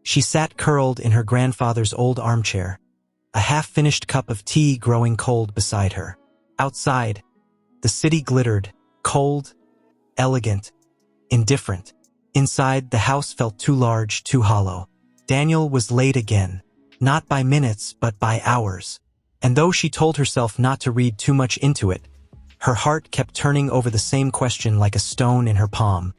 She sat curled in her grandfather's old armchair, a half-finished cup of tea growing cold beside her. Outside, the city glittered, cold, elegant, indifferent. Inside, the house felt too large, too hollow. Daniel was late again, not by minutes, but by hours. And though she told herself not to read too much into it, her heart kept turning over the same question like a stone in her palm.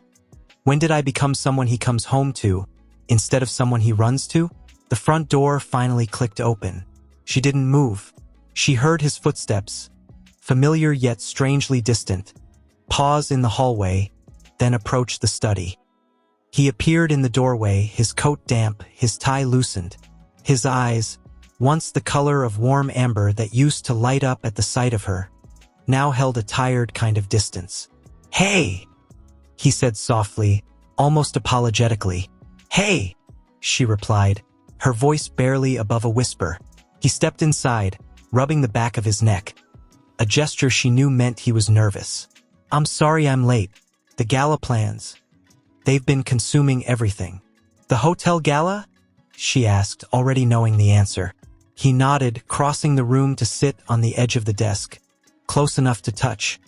When did I become someone he comes home to, instead of someone he runs to? The front door finally clicked open. She didn't move. She heard his footsteps, familiar yet strangely distant, pause in the hallway, then approach the study. He appeared in the doorway, his coat damp, his tie loosened. His eyes, once the color of warm amber that used to light up at the sight of her, now held a tired kind of distance. "Hey!" he said softly, almost apologetically. "Hey!" she replied, her voice barely above a whisper. He stepped inside, rubbing the back of his neck, a gesture she knew meant he was nervous. "I'm sorry I'm late. The gala plans. They've been consuming everything." "The hotel gala?" she asked, already knowing the answer. He nodded, crossing the room to sit on the edge of the desk, close enough to touch,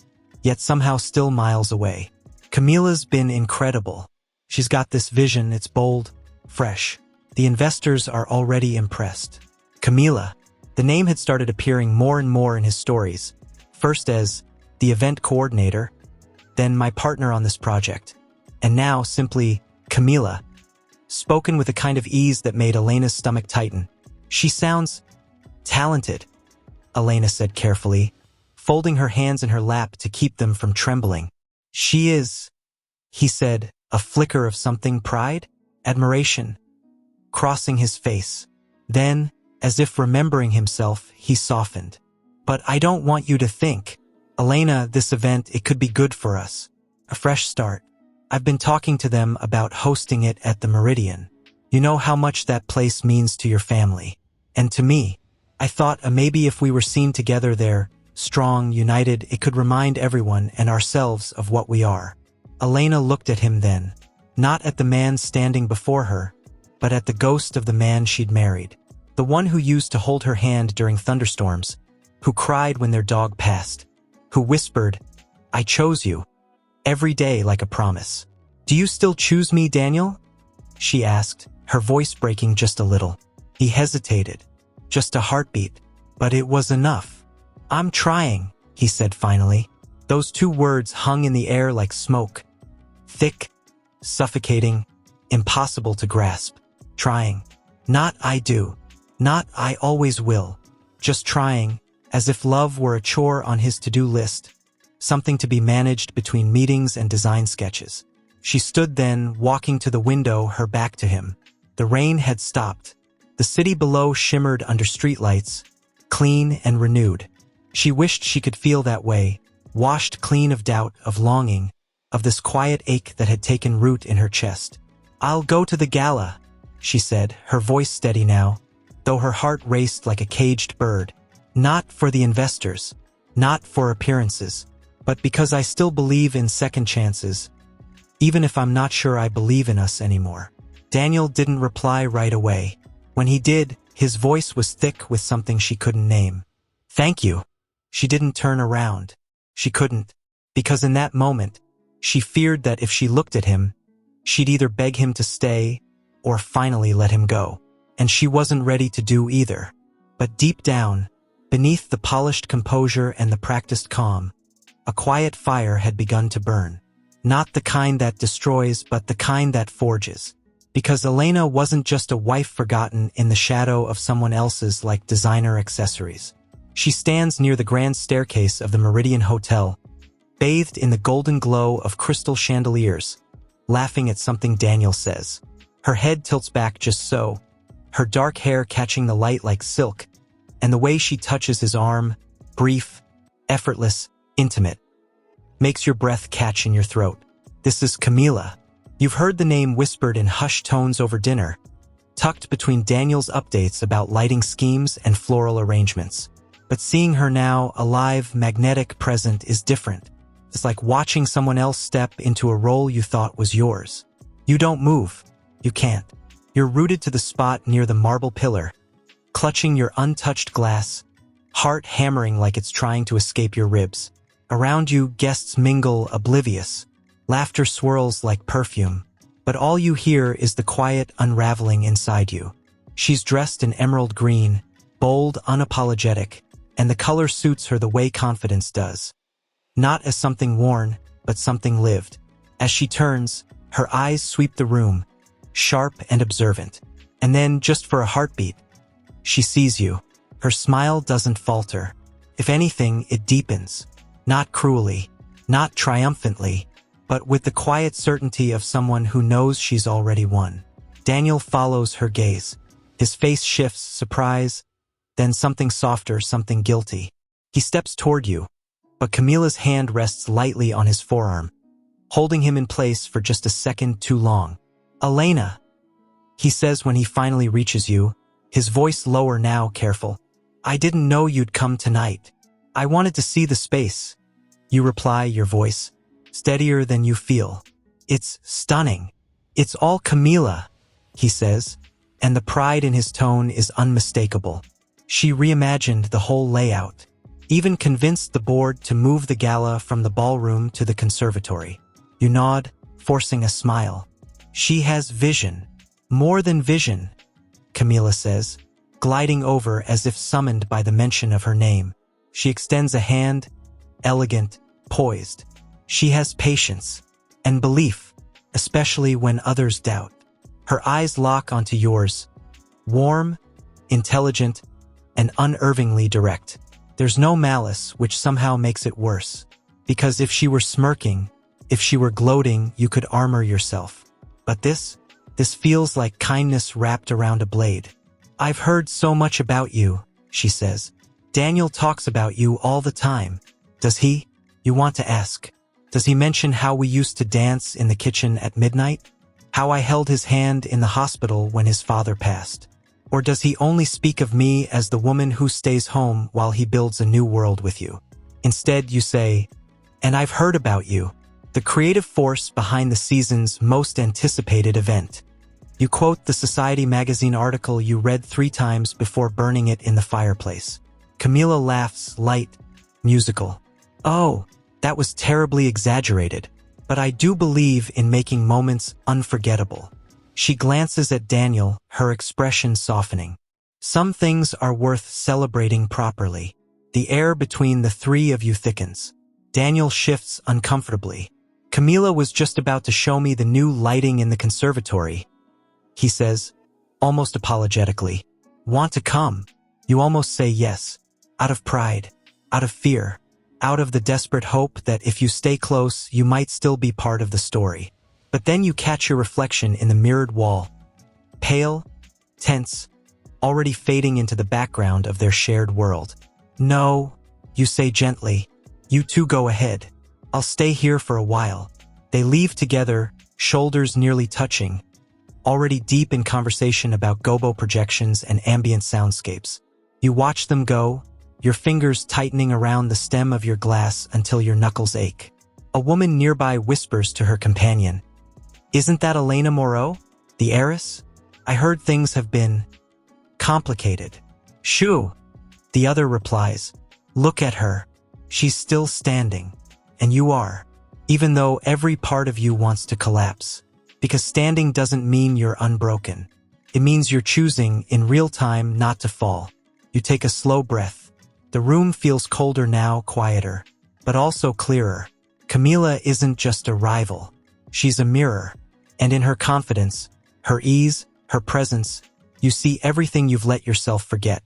yet somehow still miles away. "Camila's been incredible. She's got this vision, it's bold, fresh. The investors are already impressed." Camila. The name had started appearing more and more in his stories, first as the event coordinator, then my partner on this project, and now simply Camila, spoken with a kind of ease that made Elena's stomach tighten. "She sounds talented," Elena said carefully, folding her hands in her lap to keep them from trembling. "She is," he said, a flicker of something, pride, admiration, crossing his face. Then, as if remembering himself, he softened. "But I don't want you to think, Elena, this event, it could be good for us. A fresh start. I've been talking to them about hosting it at the Meridian. You know how much that place means to your family. And to me. I thought maybe if we were seen together there, strong, united, it could remind everyone and ourselves of what we are." Elena looked at him then, not at the man standing before her, but at the ghost of the man she'd married. The one who used to hold her hand during thunderstorms, who cried when their dog passed, who whispered, "I chose you," every day like a promise. "Do you still choose me, Daniel?" she asked, her voice breaking just a little. He hesitated, just a heartbeat, but it was enough. "I'm trying," he said finally. Those two words hung in the air like smoke, thick, suffocating, impossible to grasp. Trying. Not "I do." Not "I always will." Just trying, as if love were a chore on his to-do list, something to be managed between meetings and design sketches. She stood then, walking to the window, her back to him. The rain had stopped. The city below shimmered under streetlights, clean and renewed. She wished she could feel that way, washed clean of doubt, of longing, of this quiet ache that had taken root in her chest. "I'll go to the gala," she said, her voice steady now, though her heart raced like a caged bird. "Not for the investors, not for appearances, but because I still believe in second chances, even if I'm not sure I believe in us anymore." Daniel didn't reply right away. When he did, his voice was thick with something she couldn't name. "Thank you." She didn't turn around. She couldn't, because in that moment, she feared that if she looked at him, she'd either beg him to stay or finally let him go. And she wasn't ready to do either. But deep down, beneath the polished composure and the practiced calm, a quiet fire had begun to burn. Not the kind that destroys, but the kind that forges. Because Elena wasn't just a wife forgotten in the shadow of someone else's like designer accessories. She stands near the grand staircase of the Meridian Hotel, bathed in the golden glow of crystal chandeliers, laughing at something Daniel says. Her head tilts back just so, her dark hair catching the light like silk, and the way she touches his arm, brief, effortless, intimate, makes your breath catch in your throat. This is Camila. You've heard the name whispered in hushed tones over dinner, tucked between Daniel's updates about lighting schemes and floral arrangements. But seeing her now, alive, magnetic, present, is different. It's like watching someone else step into a role you thought was yours. You don't move. You can't. You're rooted to the spot near the marble pillar, clutching your untouched glass, heart hammering like it's trying to escape your ribs. Around you, guests mingle oblivious. Laughter swirls like perfume, but all you hear is the quiet unraveling inside you. She's dressed in emerald green, bold, unapologetic, and the color suits her the way confidence does. Not as something worn, but something lived. As she turns, her eyes sweep the room, sharp and observant. And then, just for a heartbeat, she sees you. Her smile doesn't falter. If anything, it deepens. Not cruelly, not triumphantly, but with the quiet certainty of someone who knows she's already won. Daniel follows her gaze. His face shifts, surprise, then something softer, something guilty. He steps toward you, but Camila's hand rests lightly on his forearm, holding him in place for just a second too long. "Elena," he says when he finally reaches you, his voice lower now, careful. "I didn't know you'd come tonight. I wanted to see the space." You reply, your voice steadier than you feel. "It's stunning. It's all Camila," he says, and the pride in his tone is unmistakable. She reimagined the whole layout, even convinced the board to move the gala from the ballroom to the conservatory. You nod, forcing a smile. "She has vision. More than vision," Camila says, gliding over as if summoned by the mention of her name. She extends a hand, elegant, poised. She has patience and belief, especially when others doubt. Her eyes lock onto yours, warm, intelligent, and unervingly direct. There's no malice, which somehow makes it worse. Because if she were smirking, if she were gloating, you could armor yourself. But this feels like kindness wrapped around a blade. "I've heard so much about you," she says. "Daniel talks about you all the time." "Does he?" You want to ask. "Does he mention how we used to dance in the kitchen at midnight? How I held his hand in the hospital when his father passed? Or does he only speak of me as the woman who stays home while he builds a new world with you?" Instead, you say, "And I've heard about you, the creative force behind the season's most anticipated event." You quote the Society magazine article you read 3 times before burning it in the fireplace. Camila laughs, light, musical. "Oh, that was terribly exaggerated, but I do believe in making moments unforgettable." She glances at Daniel, her expression softening. "Some things are worth celebrating properly." The air between the 3 of you thickens. Daniel shifts uncomfortably. "Camila was just about to show me the new lighting in the conservatory," he says, almost apologetically. "Want to come?" You almost say yes, out of pride, out of fear, out of the desperate hope that if you stay close, you might still be part of the story. But then you catch your reflection in the mirrored wall, pale, tense, already fading into the background of their shared world. "No," you say gently. "You two go ahead. I'll stay here for a while." They leave together, shoulders nearly touching, already deep in conversation about gobo projections and ambient soundscapes. You watch them go, your fingers tightening around the stem of your glass until your knuckles ache. A woman nearby whispers to her companion, "Isn't that Elena Moreau, the heiress? I heard things have been complicated." "Shoo," the other replies. "Look at her. She's still standing. And you are. Even though every part of you wants to collapse. Because standing doesn't mean you're unbroken. It means you're choosing, in real time, not to fall." You take a slow breath. The room feels colder now, quieter, but also clearer. Camila isn't just a rival. She's a mirror. And in her confidence, her ease, her presence, you see everything you've let yourself forget.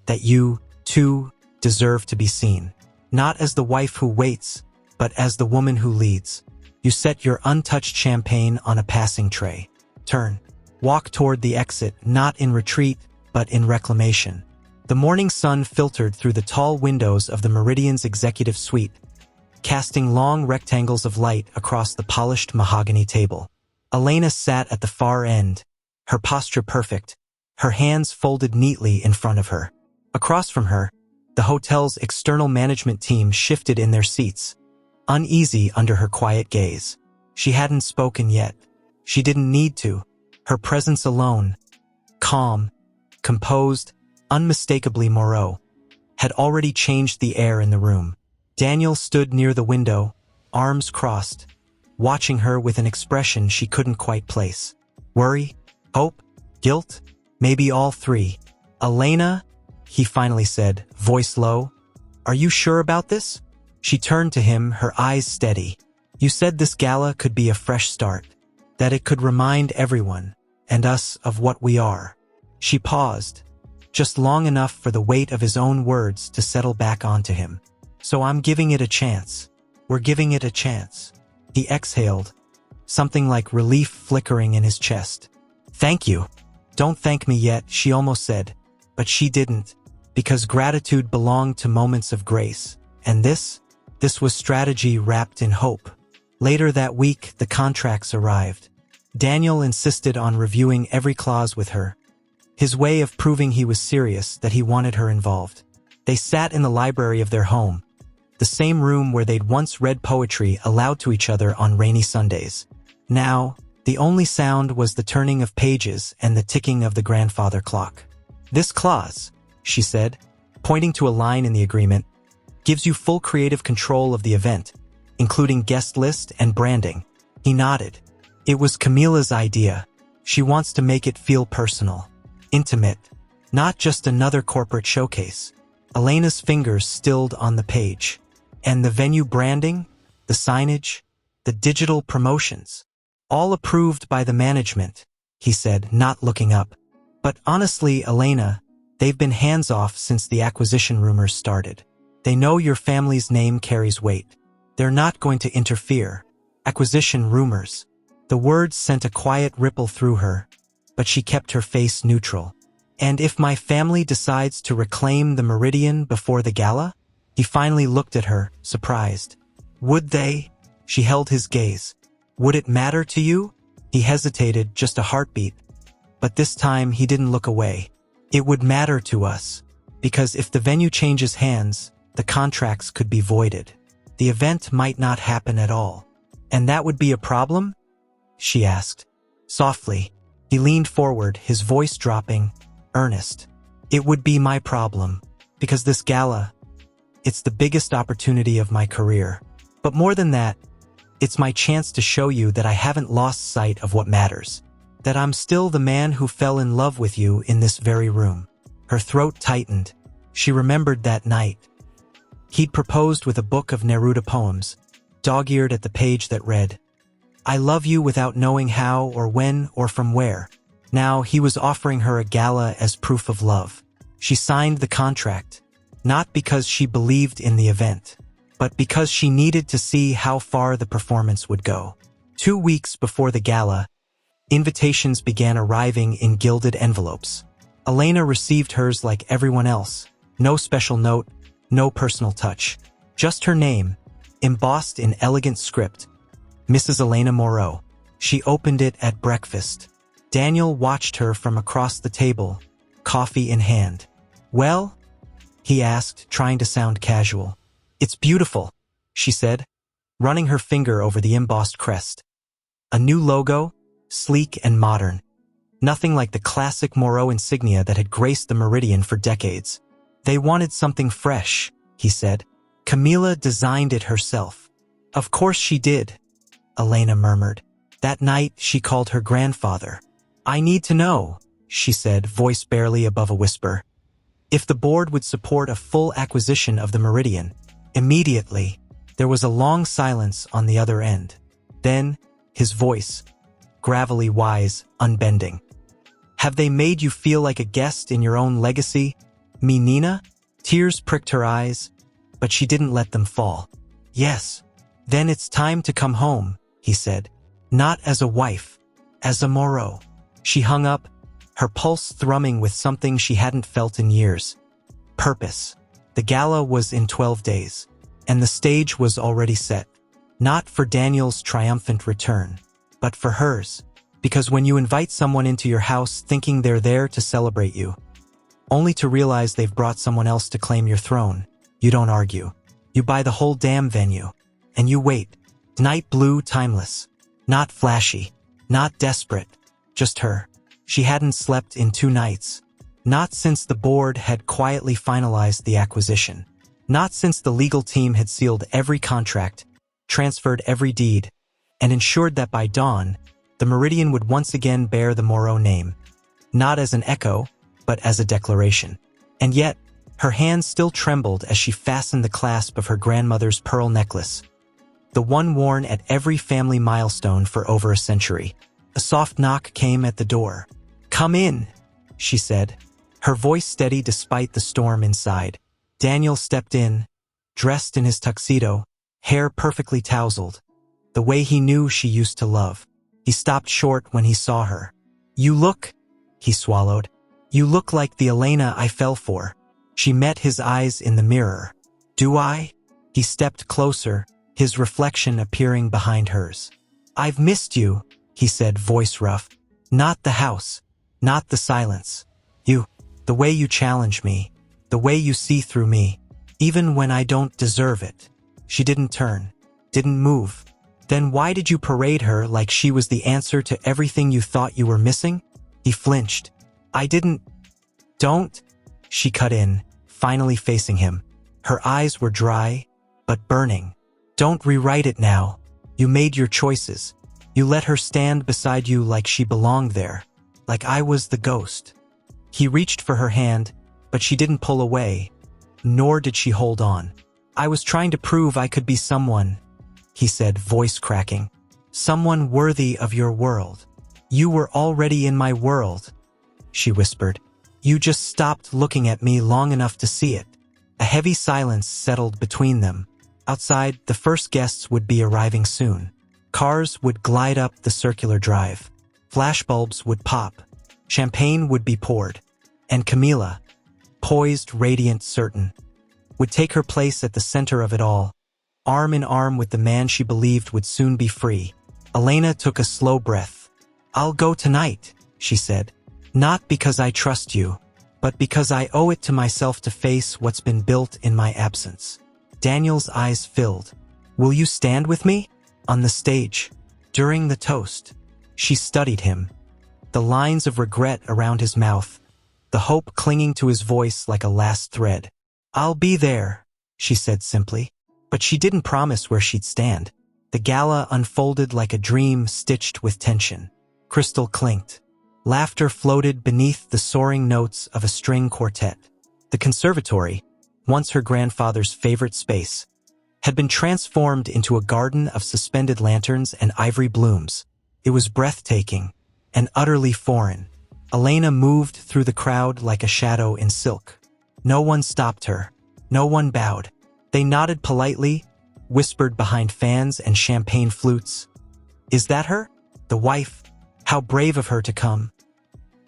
That you, too, deserve to be seen. Not as the wife who waits, but as the woman who leads. You set your untouched champagne on a passing tray. Turn. Walk toward the exit, not in retreat, but in reclamation. The morning sun filtered through the tall windows of the Meridian's executive suite, casting long rectangles of light across the polished mahogany table. Elena sat at the far end, her posture perfect, her hands folded neatly in front of her. Across from her, the hotel's external management team shifted in their seats, uneasy under her quiet gaze. She hadn't spoken yet. She didn't need to. Her presence alone, calm, composed, unmistakably Moreau, had already changed the air in the room. Daniel stood near the window, arms crossed, watching her with an expression she couldn't quite place. Worry? Hope? Guilt? Maybe all three. "Elena," he finally said, voice low, "are you sure about this?" She turned to him, her eyes steady. "You said this gala could be a fresh start, that it could remind everyone, and us, of what we are." She paused, just long enough for the weight of his own words to settle back onto him. "So I'm giving it a chance. We're giving it a chance." He exhaled, something like relief flickering in his chest. "Thank you." "Don't thank me yet," she almost said, but she didn't, because gratitude belonged to moments of grace, and this was strategy wrapped in hope. Later that week, the contracts arrived. Daniel insisted on reviewing every clause with her, his way of proving he was serious, that he wanted her involved. They sat in the library of their home, the same room where they'd once read poetry aloud to each other on rainy Sundays. Now, the only sound was the turning of pages and the ticking of the grandfather clock. "This clause," she said, pointing to a line in the agreement, "gives you full creative control of the event, including guest list and branding." He nodded. "It was Camila's idea. She wants to make it feel personal, intimate, not just another corporate showcase." Elena's fingers stilled on the page. "And the venue branding, the signage, the digital promotions, all approved by the management," he said, not looking up. "But honestly, Elena, they've been hands-off since the acquisition rumors started. They know your family's name carries weight. They're not going to interfere." Acquisition rumors. The words sent a quiet ripple through her, but she kept her face neutral. "And if my family decides to reclaim the Meridian before the gala?" He finally looked at her, surprised. "Would they?" She held his gaze. "Would it matter to you?" He hesitated, just a heartbeat. But this time he didn't look away. "It would matter to us, because if the venue changes hands, the contracts could be voided. The event might not happen at all." "And that would be a problem?" she asked. Softly, he leaned forward, his voice dropping, earnest. "It would be my problem, because this gala, it's the biggest opportunity of my career. But more than that, it's my chance to show you that I haven't lost sight of what matters. That I'm still the man who fell in love with you in this very room." Her throat tightened. She remembered that night. He'd proposed with a book of Neruda poems, dog-eared at the page that read, "I love you," without knowing how or when or from where. Now he was offering her a gala as proof of love. She signed the contract, not because she believed in the event, but because she needed to see how far the performance would go. 2 weeks before the gala, invitations began arriving in gilded envelopes. Elena received hers like everyone else. No special note, no personal touch. Just her name, embossed in elegant script, Mrs. Elena Moreau. She opened it at breakfast. Daniel watched her from across the table, coffee in hand. "Well?" he asked, trying to sound casual. "It's beautiful," she said, running her finger over the embossed crest. A new logo, sleek and modern. Nothing like the classic Moreau insignia that had graced the Meridian for decades. "They wanted something fresh," he said. "Camila designed it herself." "Of course she did," Elena murmured. That night, she called her grandfather. "I need to know," she said, voice barely above a whisper, "if the board would support a full acquisition of the Meridian." Immediately, there was a long silence on the other end. Then, his voice, gravelly wise, unbending. "Have they made you feel like a guest in your own legacy, me Nina?" Tears pricked her eyes, but she didn't let them fall. "Yes." "Then it's time to come home," he said. "Not as a wife, as a Moreau." She hung up, her pulse thrumming with something she hadn't felt in years. Purpose. The gala was in 12 days, and the stage was already set. Not for Daniel's triumphant return, but for hers. Because when you invite someone into your house thinking they're there to celebrate you, only to realize they've brought someone else to claim your throne, you don't argue. You buy the whole damn venue, and you wait. Night blue, timeless. Not flashy, not desperate, Just her. She hadn't slept in 2 nights. Not since the board had quietly finalized the acquisition. Not since the legal team had sealed every contract, transferred every deed, and ensured that by dawn, the Meridian would once again bear the Moreau name. Not as an echo, but as a declaration. And yet, her hands still trembled as she fastened the clasp of her grandmother's pearl necklace, the one worn at every family milestone for over a century. A soft knock came at the door. "Come in," she said, her voice steady despite the storm inside. Daniel stepped in, dressed in his tuxedo, hair perfectly tousled, the way he knew she used to love. He stopped short when he saw her. "You look," he swallowed, "you look like the Elena I fell for." She met his eyes in the mirror. "Do I?" He stepped closer, his reflection appearing behind hers. "I've missed you," he said, voice rough. "Not the house, not the silence. You, the way you challenge me, the way you see through me, even when I don't deserve it." She didn't turn, didn't move. "Then why did you parade her like she was the answer to everything you thought you were missing?" He flinched. "I didn't." "Don't," she cut in, finally facing him. Her eyes were dry, but burning. "Don't rewrite it now. You made your choices. You let her stand beside you like she belonged there, like I was the ghost." He reached for her hand, but she didn't pull away, nor did she hold on. "I was trying to prove I could be someone," he said, voice cracking. "Someone worthy of your world." "You were already in my world," she whispered. "You just stopped looking at me long enough to see it." A heavy silence settled between them. Outside, the first guests would be arriving soon. Cars would glide up the circular drive. Flashbulbs would pop. Champagne would be poured. And Camila, poised, radiant, certain, would take her place at the center of it all, arm in arm with the man she believed would soon be free. Elena took a slow breath. "I'll go tonight," she said. "Not because I trust you, but because I owe it to myself to face what's been built in my absence." Daniel's eyes filled. "Will you stand with me?" On the stage, during the toast, she studied him. The lines of regret around his mouth, the hope clinging to his voice like a last thread. "I'll be there," she said simply. But she didn't promise where she'd stand. The gala unfolded like a dream stitched with tension. Crystal clinked. Laughter floated beneath the soaring notes of a string quartet. The conservatory, once her grandfather's favorite space, had been transformed into a garden of suspended lanterns and ivory blooms. It was breathtaking and utterly foreign. Elena moved through the crowd like a shadow in silk. No one stopped her. No one bowed. They nodded politely, whispered behind fans and champagne flutes. "Is that her? The wife? How brave of her to come."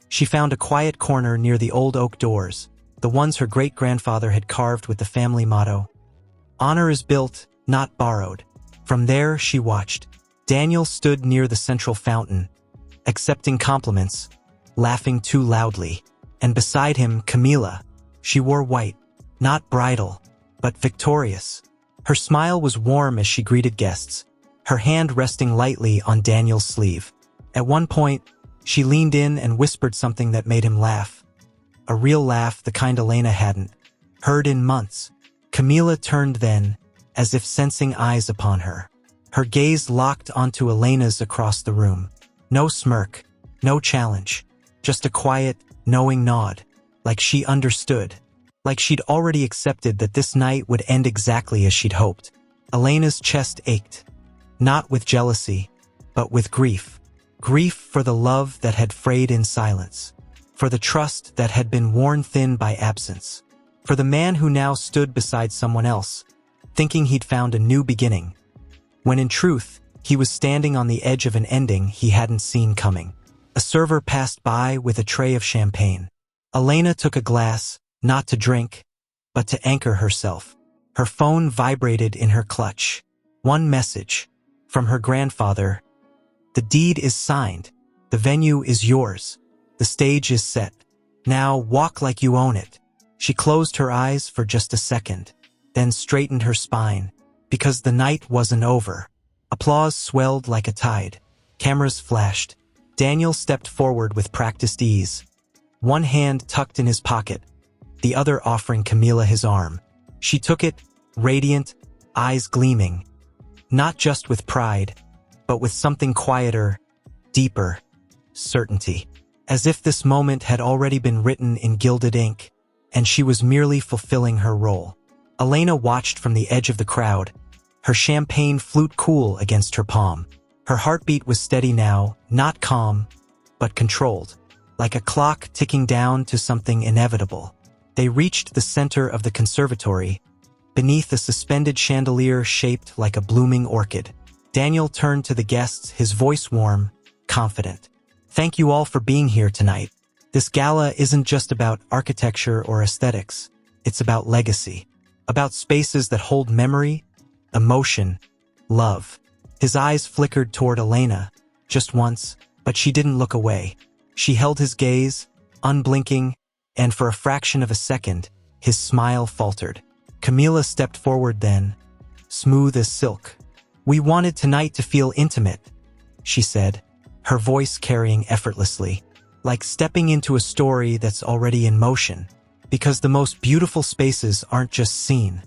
She found a quiet corner near the old oak doors, the ones her great-grandfather had carved with the family motto, "Honor is built, not borrowed." From there, she watched. Daniel stood near the central fountain, accepting compliments, laughing too loudly. And beside him, Camila. She wore white, not bridal, but victorious. Her smile was warm as she greeted guests, her hand resting lightly on Daniel's sleeve. At one point, she leaned in and whispered something that made him laugh. A real laugh, the kind Elena hadn't heard in months. Camila turned then, as if sensing eyes upon her. Her gaze locked onto Elena's across the room. No smirk, no challenge, just a quiet, knowing nod, like she understood, like she'd already accepted that this night would end exactly as she'd hoped. Elena's chest ached, not with jealousy, but with grief. Grief for the love that had frayed in silence, for the trust that had been worn thin by absence, for the man who now stood beside someone else, thinking he'd found a new beginning, when in truth, he was standing on the edge of an ending he hadn't seen coming. A server passed by with a tray of champagne. Elena took a glass, not to drink, but to anchor herself. Her phone vibrated in her clutch. One message, from her grandfather. "The deed is signed. The venue is yours. The stage is set. Now walk like you own it." She closed her eyes for just a second, then straightened her spine, because the night wasn't over. Applause swelled like a tide. Cameras flashed. Daniel stepped forward with practiced ease, one hand tucked in his pocket, the other offering Camila his arm. She took it, radiant, eyes gleaming, not just with pride, but with something quieter, deeper, certainty. As if this moment had already been written in gilded ink, and she was merely fulfilling her role. Elena watched from the edge of the crowd, her champagne flute cool against her palm. Her heartbeat was steady now, not calm, but controlled, like a clock ticking down to something inevitable. They reached the center of the conservatory, beneath a suspended chandelier shaped like a blooming orchid. Daniel turned to the guests, his voice warm, confident. Thank you all for being here tonight. This gala isn't just about architecture or aesthetics. It's about legacy, about spaces that hold memory, emotion, love. His eyes flickered toward Elena, just once, but she didn't look away. She held his gaze, unblinking, and for a fraction of a second, his smile faltered. Camila stepped forward then, smooth as silk. We wanted tonight to feel intimate, she said, her voice carrying effortlessly, like stepping into a story that's already in motion, because the most beautiful spaces aren't just seen,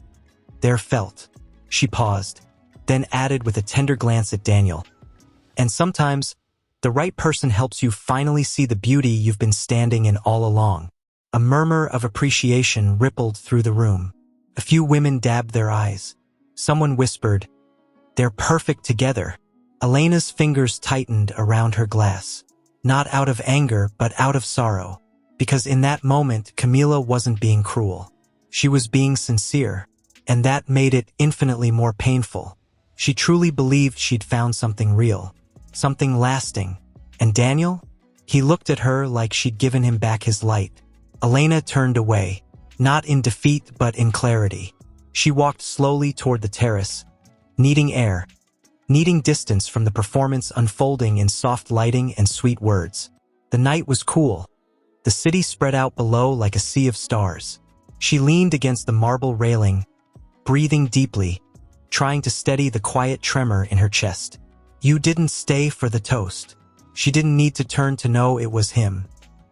they're felt. She paused, then added with a tender glance at Daniel. And sometimes, the right person helps you finally see the beauty you've been standing in all along. A murmur of appreciation rippled through the room. A few women dabbed their eyes. Someone whispered, "They're perfect together." Elena's fingers tightened around her glass, not out of anger but out of sorrow, because in that moment Camila wasn't being cruel. She was being sincere, and that made it infinitely more painful. She truly believed she'd found something real, something lasting. And Daniel? He looked at her like she'd given him back his light. Elena turned away, not in defeat but in clarity. She walked slowly toward the terrace, needing air, needing distance from the performance unfolding in soft lighting and sweet words. The night was cool. The city spread out below like a sea of stars. She leaned against the marble railing, breathing deeply, trying to steady the quiet tremor in her chest. You didn't stay for the toast. She didn't need to turn to know it was him.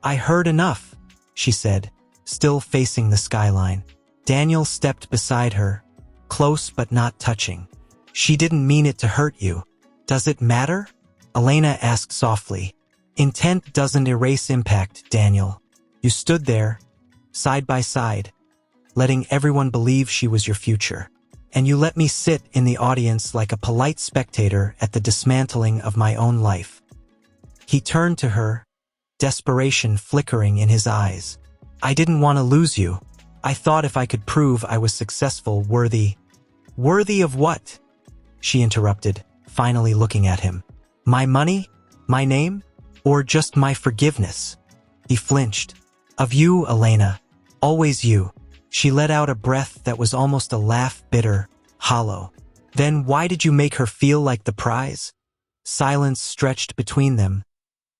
I heard enough, she said, still facing the skyline. Daniel stepped beside her, close but not touching. She didn't mean it to hurt you. Does it matter? Elena asked softly. Intent doesn't erase impact, Daniel. You stood there, side by side, letting everyone believe she was your future. And you let me sit in the audience like a polite spectator at the dismantling of my own life. He turned to her, desperation flickering in his eyes. I didn't want to lose you. I thought if I could prove I was successful, worthy. Worthy of what? She interrupted, finally looking at him. My money? My name? Or just my forgiveness? He flinched. Of you, Elena. Always you. She let out a breath that was almost a laugh, bitter, hollow. Then why did you make her feel like the prize? Silence stretched between them,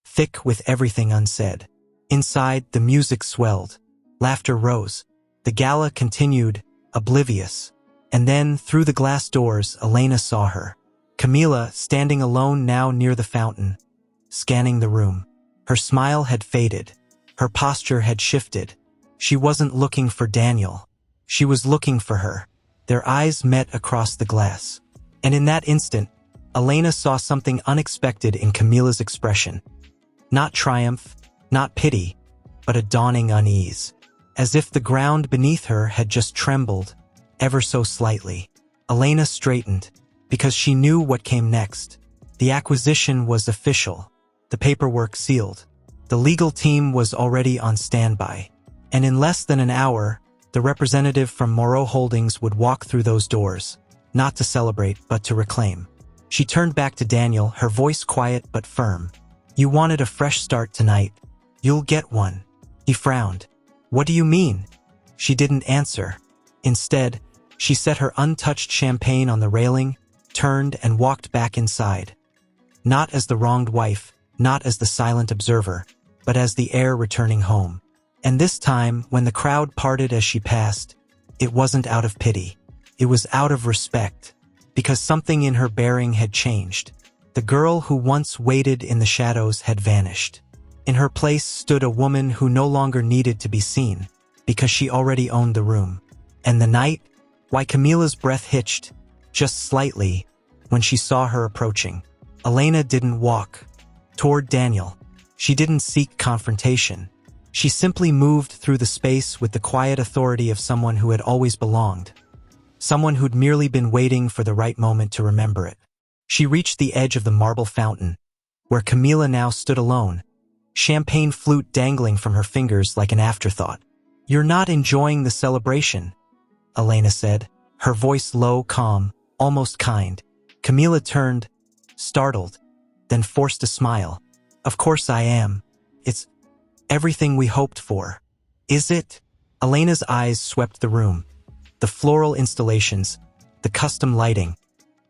thick with everything unsaid. Inside, the music swelled. Laughter rose. The gala continued, oblivious. And then, through the glass doors, Elena saw her. Camila, standing alone now near the fountain, scanning the room. Her smile had faded. Her posture had shifted. She wasn't looking for Daniel. She was looking for her. Their eyes met across the glass. And in that instant, Elena saw something unexpected in Camila's expression. Not triumph, not pity, but a dawning unease. As if the ground beneath her had just trembled, ever so slightly. Elena straightened, because she knew what came next. The acquisition was official, the paperwork sealed. The legal team was already on standby. And in less than an hour, the representative from Moreau Holdings would walk through those doors, not to celebrate, but to reclaim. She turned back to Daniel, her voice quiet but firm. You wanted a fresh start tonight. You'll get one. He frowned. What do you mean? She didn't answer. Instead, she set her untouched champagne on the railing, turned and walked back inside. Not as the wronged wife, not as the silent observer, but as the heir returning home. And this time, when the crowd parted as she passed, it wasn't out of pity. It was out of respect, because something in her bearing had changed. The girl who once waited in the shadows had vanished. In her place stood a woman who no longer needed to be seen, because she already owned the room. And the night? Why, Camila's breath hitched, just slightly, when she saw her approaching. Elena didn't walk toward Daniel. She didn't seek confrontation. She simply moved through the space with the quiet authority of someone who had always belonged. Someone who'd merely been waiting for the right moment to remember it. She reached the edge of the marble fountain, where Camila now stood alone, champagne flute dangling from her fingers like an afterthought. "You're not enjoying the celebration," Elena said, her voice low, calm, almost kind. Camila turned, startled, then forced a smile. "Of course I am. It's everything we hoped for." "Is it?" Elena's eyes swept the room. The floral installations, the custom lighting,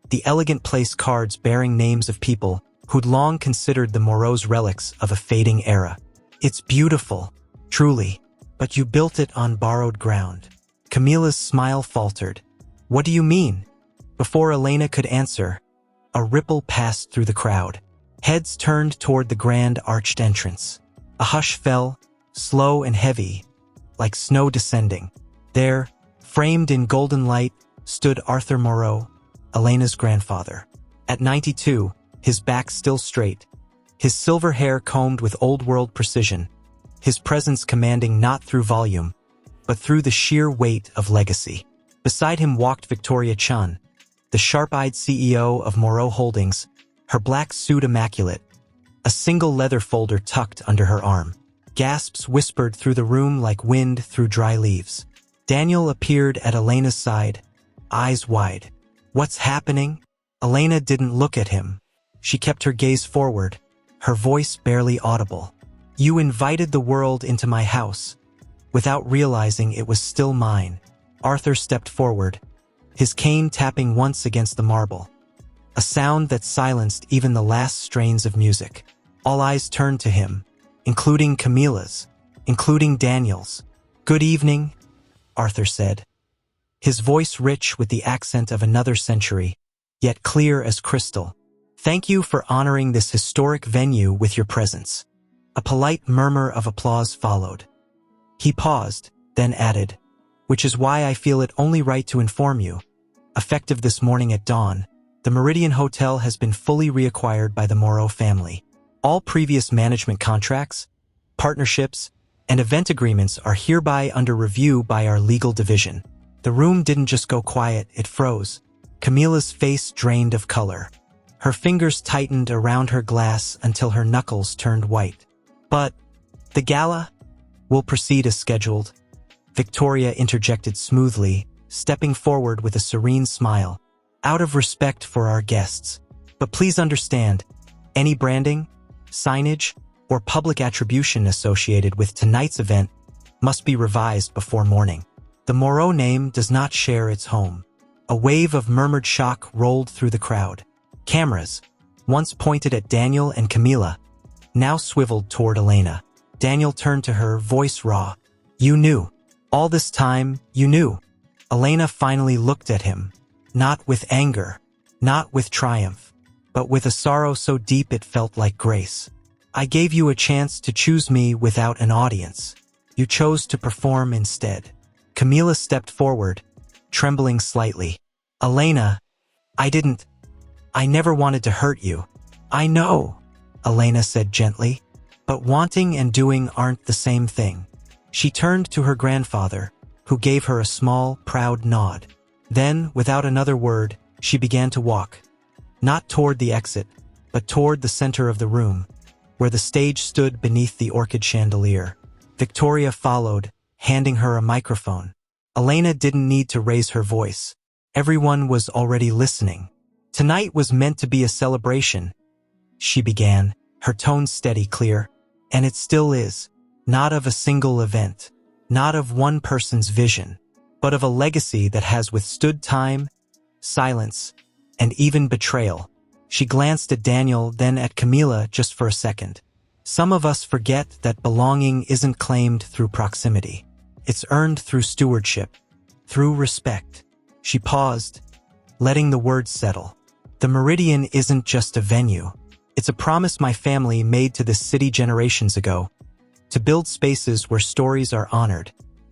the elegant place cards bearing names of people who'd long considered the morose relics of a fading era. "It's beautiful, truly, but you built it on borrowed ground." Camila's smile faltered. "What do you mean?" Before Elena could answer, a ripple passed through the crowd. Heads turned toward the grand arched entrance. A hush fell, slow and heavy, like snow descending. There, framed in golden light, stood Arthur Moreau, Elena's grandfather. At 92, his back still straight, his silver hair combed with old-world precision, his presence commanding not through volume, but through the sheer weight of legacy. Beside him walked Victoria Chun, the sharp-eyed CEO of Moreau Holdings, her black suit immaculate, a single leather folder tucked under her arm. Gasps whispered through the room like wind through dry leaves. Daniel appeared at Elena's side, eyes wide. "What's happening?" Elena didn't look at him. She kept her gaze forward, her voice barely audible. "You invited the world into my house, without realizing it was still mine." Arthur stepped forward, his cane tapping once against the marble, a sound that silenced even the last strains of music. All eyes turned to him, including Camila's, including Daniel's. "Good evening," Arthur said, his voice rich with the accent of another century, yet clear as crystal. "Thank you for honoring this historic venue with your presence." A polite murmur of applause followed. He paused, then added, "Which is why I feel it only right to inform you. Effective this morning at dawn, the Meridian Hotel has been fully reacquired by the Moreau family. All previous management contracts, partnerships, and event agreements are hereby under review by our legal division." The room didn't just go quiet, it froze. Camila's face drained of color. Her fingers tightened around her glass until her knuckles turned white. "But the gala will proceed as scheduled," Victoria interjected smoothly, stepping forward with a serene smile. "Out of respect for our guests. But please understand, any branding, signage, or public attribution associated with tonight's event must be revised before morning. The Moreau name does not share its home." A wave of murmured shock rolled through the crowd. Cameras, once pointed at Daniel and Camila, now swiveled toward Elena. Daniel turned to her, voice raw. "You knew. All this time, you knew." Elena finally looked at him, not with anger, not with triumph, but with a sorrow so deep it felt like grace. "I gave you a chance to choose me without an audience. You chose to perform instead." Camila stepped forward, trembling slightly. "Elena, I never wanted to hurt you." "I know," Elena said gently, "but wanting and doing aren't the same thing." She turned to her grandfather, who gave her a small, proud nod. Then, without another word, she began to walk, not toward the exit, but toward the center of the room, where the stage stood beneath the orchid chandelier. Victoria followed, handing her a microphone. Elena didn't need to raise her voice. Everyone was already listening. "Tonight was meant to be a celebration," she began, her tone steady, clear. "And it still is. Not of a single event, not of one person's vision, but of a legacy that has withstood time, silence, and even betrayal." She glanced at Daniel, then at Camila just for a second. "Some of us forget that belonging isn't claimed through proximity. It's earned through stewardship, through respect." She paused, letting the words settle. The Meridian isn't just a venue. It's a promise my family made to this city generations ago, to build spaces where stories are honored,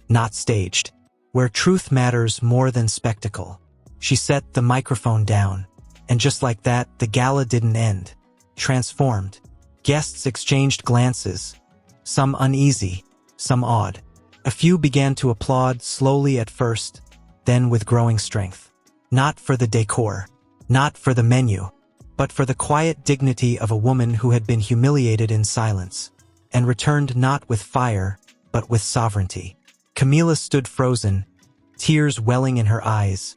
not staged, where truth matters more than spectacle. She set the microphone down, and just like that, the gala didn't end. Transformed. Guests exchanged glances, some uneasy, some awed. A few began to applaud slowly at first, then with growing strength. Not for the decor, not for the menu, but for the quiet dignity of a woman who had been humiliated in silence, and returned not with fire, but with sovereignty. Camila stood frozen, tears welling in her eyes,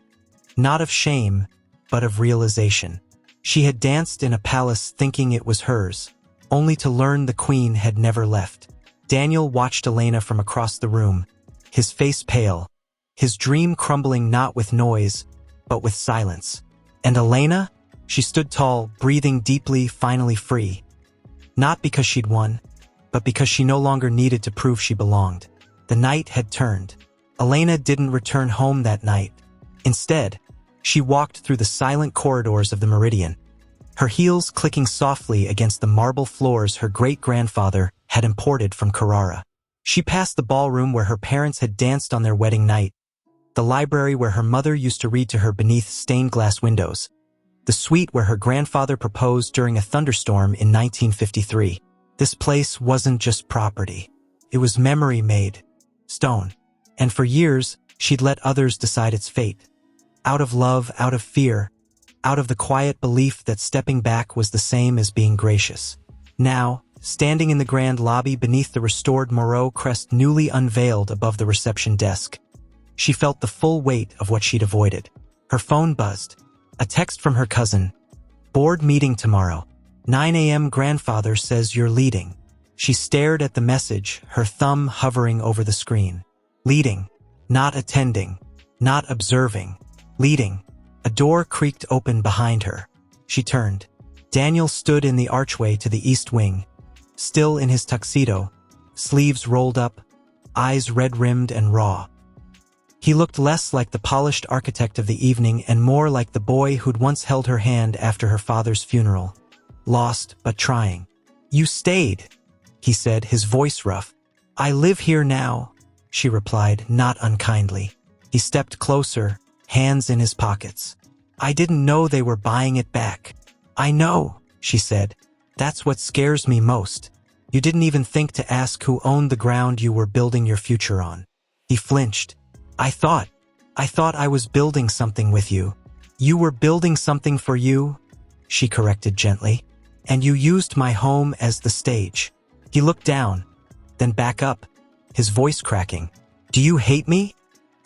not of shame, but of realization. She had danced in a palace thinking it was hers, only to learn the queen had never left. Daniel watched Elena from across the room, his face pale, his dream crumbling not with noise, but with silence. And Elena? She stood tall, breathing deeply, finally free. Not because she'd won, but because she no longer needed to prove she belonged. The night had turned. Elena didn't return home that night. Instead, she walked through the silent corridors of the Meridian, her heels clicking softly against the marble floors her great-grandfather had imported from Carrara. She passed the ballroom where her parents had danced on their wedding night, the library where her mother used to read to her beneath stained-glass windows, the suite where her grandfather proposed during a thunderstorm in 1953. This place wasn't just property. It was memory made, stone. And for years, she'd let others decide its fate. Out of love, out of fear, out of the quiet belief that stepping back was the same as being gracious. Now, standing in the grand lobby beneath the restored Moreau crest newly unveiled above the reception desk, she felt the full weight of what she'd avoided. Her phone buzzed. A text from her cousin. Board meeting tomorrow. 9 a.m. Grandfather says you're leading. She stared at the message, her thumb hovering over the screen. Leading. Not attending. Not observing. Leading. A door creaked open behind her. She turned. Daniel stood in the archway to the east wing, still in his tuxedo, sleeves rolled up, eyes red-rimmed and raw. He looked less like the polished architect of the evening and more like the boy who'd once held her hand after her father's funeral. Lost, but trying. You stayed, he said, his voice rough. I live here now, she replied, not unkindly. He stepped closer, hands in his pockets. I didn't know they were buying it back. I know, she said. That's what scares me most. You didn't even think to ask who owned the ground you were building your future on. He flinched. I thought I was building something with you. You were building something for you, she corrected gently. And you used my home as the stage. He looked down, then back up, his voice cracking. Do you hate me?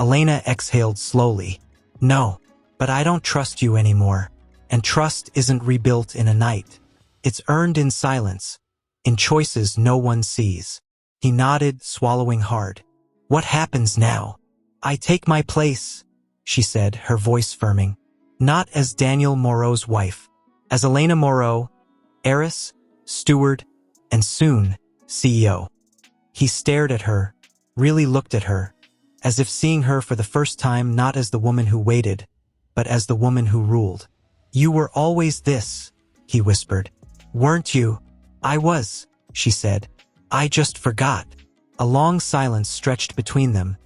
Elena exhaled slowly. No, but I don't trust you anymore. And trust isn't rebuilt in a night. It's earned in silence, in choices no one sees. He nodded, swallowing hard. What happens now? I take my place, she said, her voice firming. Not as Daniel Moreau's wife, as Elena Moreau, heiress, steward, and soon, CEO. He stared at her, really looked at her, as if seeing her for the first time not as the woman who waited, but as the woman who ruled. You were always this, he whispered. Weren't you? I was, she said. I just forgot. A long silence stretched between them,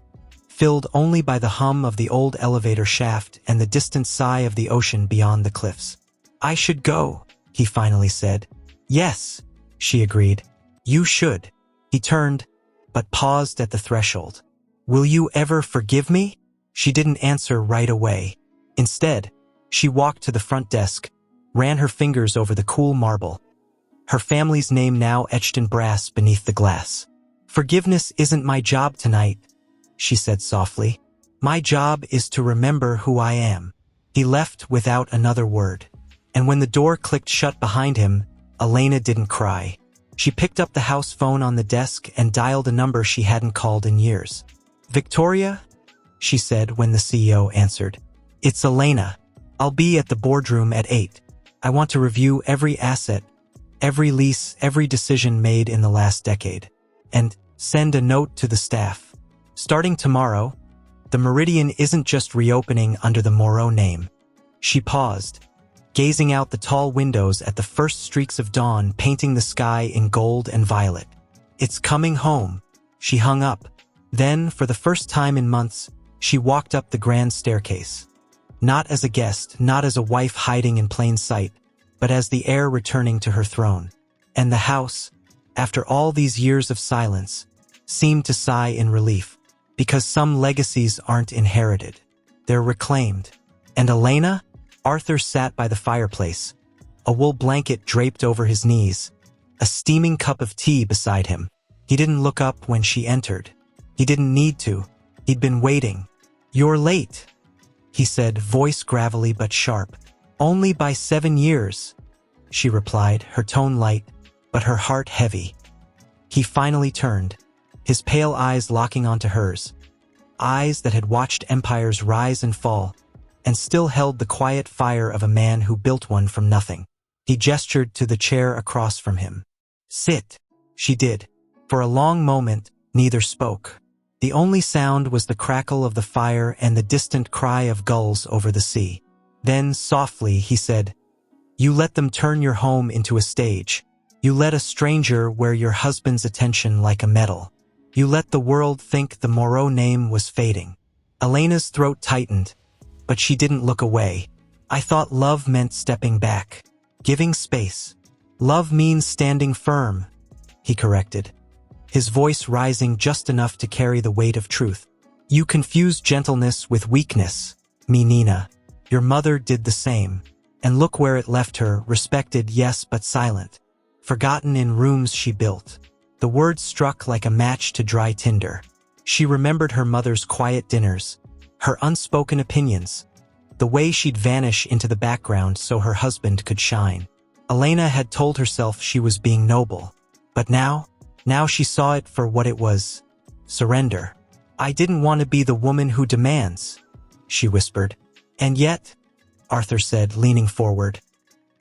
filled only by the hum of the old elevator shaft and the distant sigh of the ocean beyond the cliffs. I should go, he finally said. Yes, she agreed. You should. He turned, but paused at the threshold. Will you ever forgive me? She didn't answer right away. Instead, she walked to the front desk, ran her fingers over the cool marble, her family's name now etched in brass beneath the glass. Forgiveness isn't my job tonight, she said softly. My job is to remember who I am. He left without another word. And when the door clicked shut behind him, Elena didn't cry. She picked up the house phone on the desk and dialed a number she hadn't called in years. Victoria? She said when the CEO answered. It's Elena. I'll be at the boardroom at 8. I want to review every asset, every lease, every decision made in the last decade. And send a note to the staff. Starting tomorrow, the Meridian isn't just reopening under the Moreau name. She paused, gazing out the tall windows at the first streaks of dawn painting the sky in gold and violet. "It's coming home." She hung up. Then, for the first time in months, she walked up the grand staircase. Not as a guest, not as a wife hiding in plain sight, but as the heir returning to her throne. And the house, after all these years of silence, seemed to sigh in relief, because some legacies aren't inherited. They're reclaimed. And Elena? Arthur sat by the fireplace, a wool blanket draped over his knees, a steaming cup of tea beside him. He didn't look up when she entered. He didn't need to. He'd been waiting. "You're late," he said, voice gravelly but sharp. "Only by 7 years," she replied, her tone light, but her heart heavy. He finally turned, his pale eyes locking onto hers, eyes that had watched empires rise and fall, and still held the quiet fire of a man who built one from nothing. He gestured to the chair across from him. "Sit." She did. For a long moment, neither spoke. The only sound was the crackle of the fire and the distant cry of gulls over the sea. Then, softly, he said, "You let them turn your home into a stage. You let a stranger wear your husband's attention like a medal. You let the world think the Moreau name was fading." Elena's throat tightened, but she didn't look away. "I thought love meant stepping back, giving space." "Love means standing firm," he corrected, his voice rising just enough to carry the weight of truth. "You confuse gentleness with weakness, Menina. Your mother did the same, and look where it left her, respected, yes, but silent, forgotten in rooms she built." The word struck like a match to dry tinder. She remembered her mother's quiet dinners, her unspoken opinions, the way she'd vanish into the background so her husband could shine. Elena had told herself she was being noble, but now she saw it for what it was: surrender. "I didn't want to be the woman who demands," she whispered. "And yet," Arthur said, leaning forward,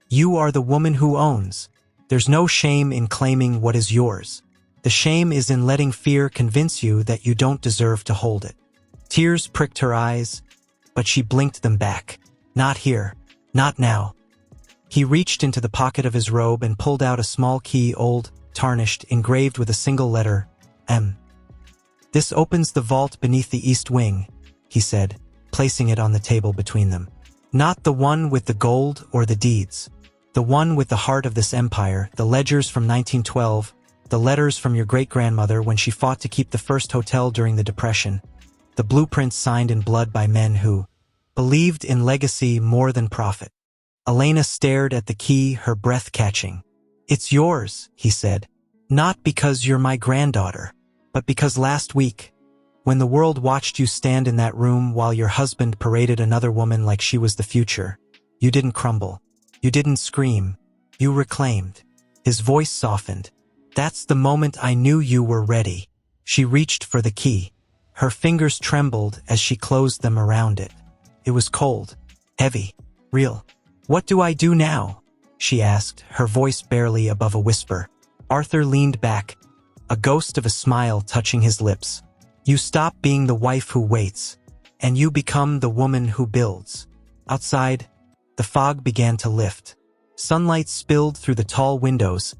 "you are the woman who owns. There's no shame in claiming what is yours. The shame is in letting fear convince you that you don't deserve to hold it." Tears pricked her eyes, but she blinked them back. "Not here. Not now." He reached into the pocket of his robe and pulled out a small key, old, tarnished, engraved with a single letter, M. "This opens the vault beneath the east wing," he said, placing it on the table between them. "Not the one with the gold or the deeds. The one with the heart of this empire, the ledgers from 1912, the letters from your great-grandmother when she fought to keep the first hotel during the Depression, the blueprints signed in blood by men who believed in legacy more than profit." Elena stared at the key, her breath catching. "It's yours," he said, "not because you're my granddaughter, but because last week, when the world watched you stand in that room while your husband paraded another woman like she was the future, you didn't crumble. You didn't scream. You reclaimed." His voice softened. "That's the moment I knew you were ready." She reached for the key. Her fingers trembled as she closed them around it. It was cold, heavy, real. "What do I do now?" she asked, her voice barely above a whisper. Arthur leaned back, a ghost of a smile touching his lips. "You stop being the wife who waits, and you become the woman who builds." Outside, the fog began to lift. Sunlight spilled through the tall windows,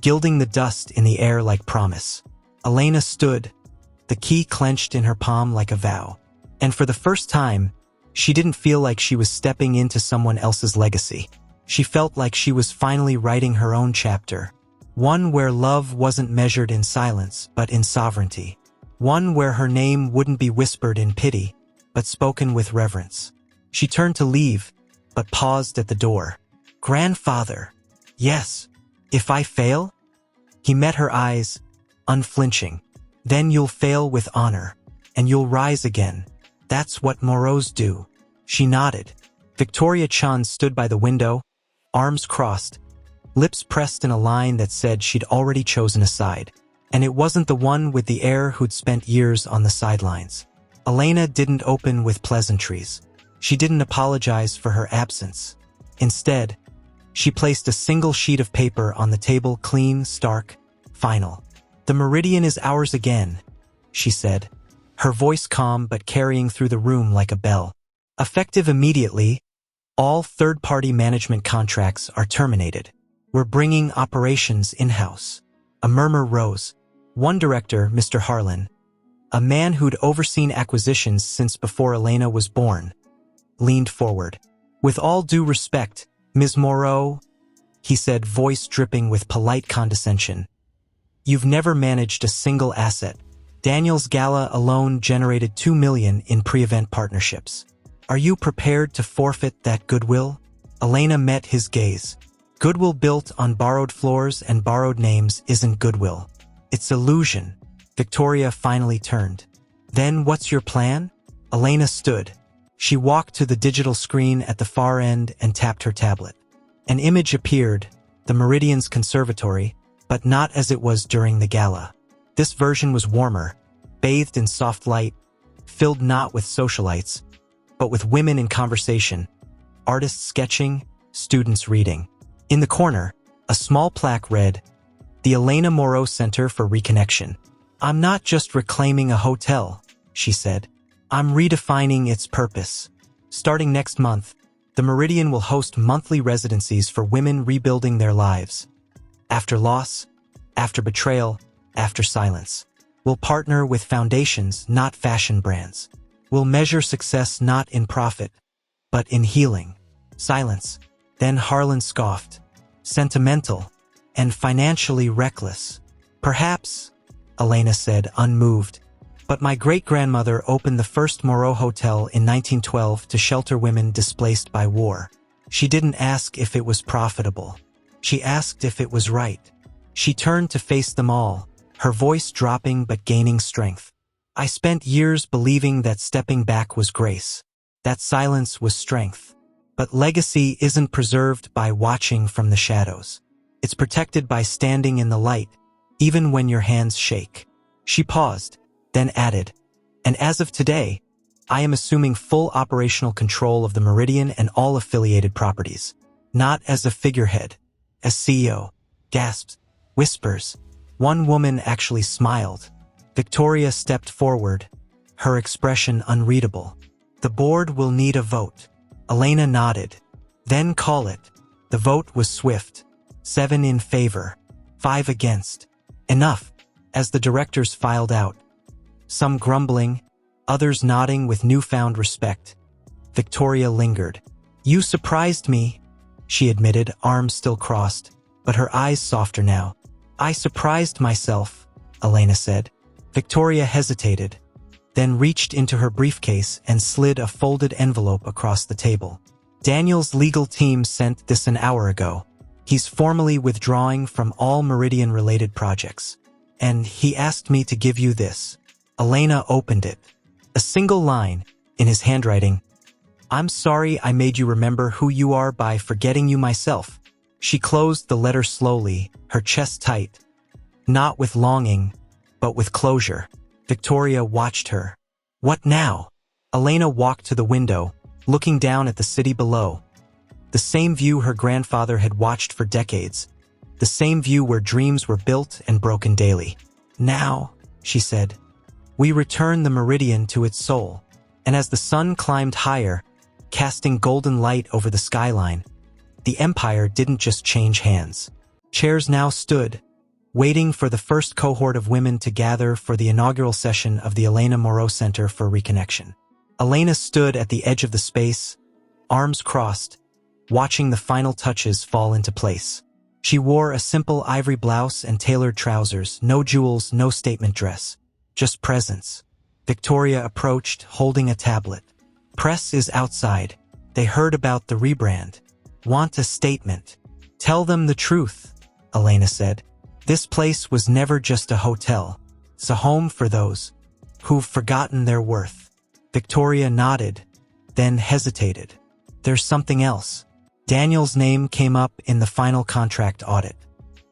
gilding the dust in the air like promise. Elena stood, the key clenched in her palm like a vow. And for the first time, she didn't feel like she was stepping into someone else's legacy. She felt like she was finally writing her own chapter. One where love wasn't measured in silence, but in sovereignty. One where her name wouldn't be whispered in pity, but spoken with reverence. She turned to leave, but paused at the door. "Grandfather." "Yes. If I fail?" He met her eyes, unflinching. "Then you'll fail with honor, and you'll rise again. That's what Moreaus do." She nodded. Victoria Chand stood by the window, arms crossed, lips pressed in a line that said she'd already chosen a side. And it wasn't the one with the heir who'd spent years on the sidelines. Elena didn't open with pleasantries. She didn't apologize for her absence. Instead, she placed a single sheet of paper on the table, clean, stark, final. "The meridian is ours again," she said, her voice calm but carrying through the room like a bell. "Effective immediately, All third-party management contracts are terminated. We're bringing operations in-house. A murmur rose. One director, Mr. Harlan, a man who'd overseen acquisitions since before Elena was born, leaned forward. "With all due respect, Ms. Moreau," he said, voice dripping with polite condescension, "you've never managed a single asset. Daniel's gala alone generated $2 million in pre-event partnerships. Are you prepared to forfeit that goodwill?" Elena met his gaze. "Goodwill built on borrowed floors and borrowed names isn't goodwill. It's illusion." Victoria finally turned. "Then what's your plan?" Elena stood. She walked to the digital screen at the far end and tapped her tablet. An image appeared, the Meridian's conservatory, but not as it was during the gala. This version was warmer, bathed in soft light, filled not with socialites, but with women in conversation, artists sketching, students reading. In the corner, a small plaque read, "The Elena Moreau Center for Reconnection." "I'm not just reclaiming a hotel," she said. "I'm redefining its purpose. Starting next month, the Meridian will host monthly residencies for women rebuilding their lives. After loss, after betrayal, after silence. We'll partner with foundations, not fashion brands. We'll measure success not in profit, but in healing." Silence. Then Harlan scoffed. "Sentimental and financially reckless." "Perhaps," Elena said, unmoved. "But my great-grandmother opened the first Moreau Hotel in 1912 to shelter women displaced by war. She didn't ask if it was profitable. She asked if it was right." She turned to face them all, her voice dropping but gaining strength. "I spent years believing that stepping back was grace, that silence was strength. But legacy isn't preserved by watching from the shadows. It's protected by standing in the light, even when your hands shake." She paused, then added, "And as of today, I am assuming full operational control of the Meridian and all affiliated properties. Not as a figurehead, as CEO." Gasps, whispers. One woman actually smiled. Victoria stepped forward, her expression unreadable. "The board will need a vote." Elena nodded. "Then call it." The vote was swift. 7 in favor, 5 against. "Enough," as the directors filed out. Some grumbling, others nodding with newfound respect. Victoria lingered. "You surprised me," she admitted, arms still crossed, but her eyes softer now. "I surprised myself," Elena said. Victoria hesitated, then reached into her briefcase and slid a folded envelope across the table. "Daniel's legal team sent this an hour ago. He's formally withdrawing from all Meridian-related projects. And he asked me to give you this." Elena opened it. A single line, in his handwriting. "I'm sorry I made you remember who you are by forgetting you myself." She closed the letter slowly, her chest tight. Not with longing, but with closure. Victoria watched her. "What now?" Elena walked to the window, looking down at the city below. The same view her grandfather had watched for decades. The same view where dreams were built and broken daily. "Now," she said, "we return the Meridian to its soul." And as the sun climbed higher, casting golden light over the skyline, the empire didn't just change hands. Chairs now stood, waiting for the first cohort of women to gather for the inaugural session of the Elena Moreau Center for Reconnection. Elena stood at the edge of the space, arms crossed, watching the final touches fall into place. She wore a simple ivory blouse and tailored trousers, no jewels, no statement dress, just presence. Victoria approached, holding a tablet. "Press is outside. They heard about the rebrand. Want a statement." "Tell them the truth," Elena said. "This place was never just a hotel. It's a home for those who've forgotten their worth." Victoria nodded, then hesitated. "There's something else." Daniel's name came up in the final contract audit.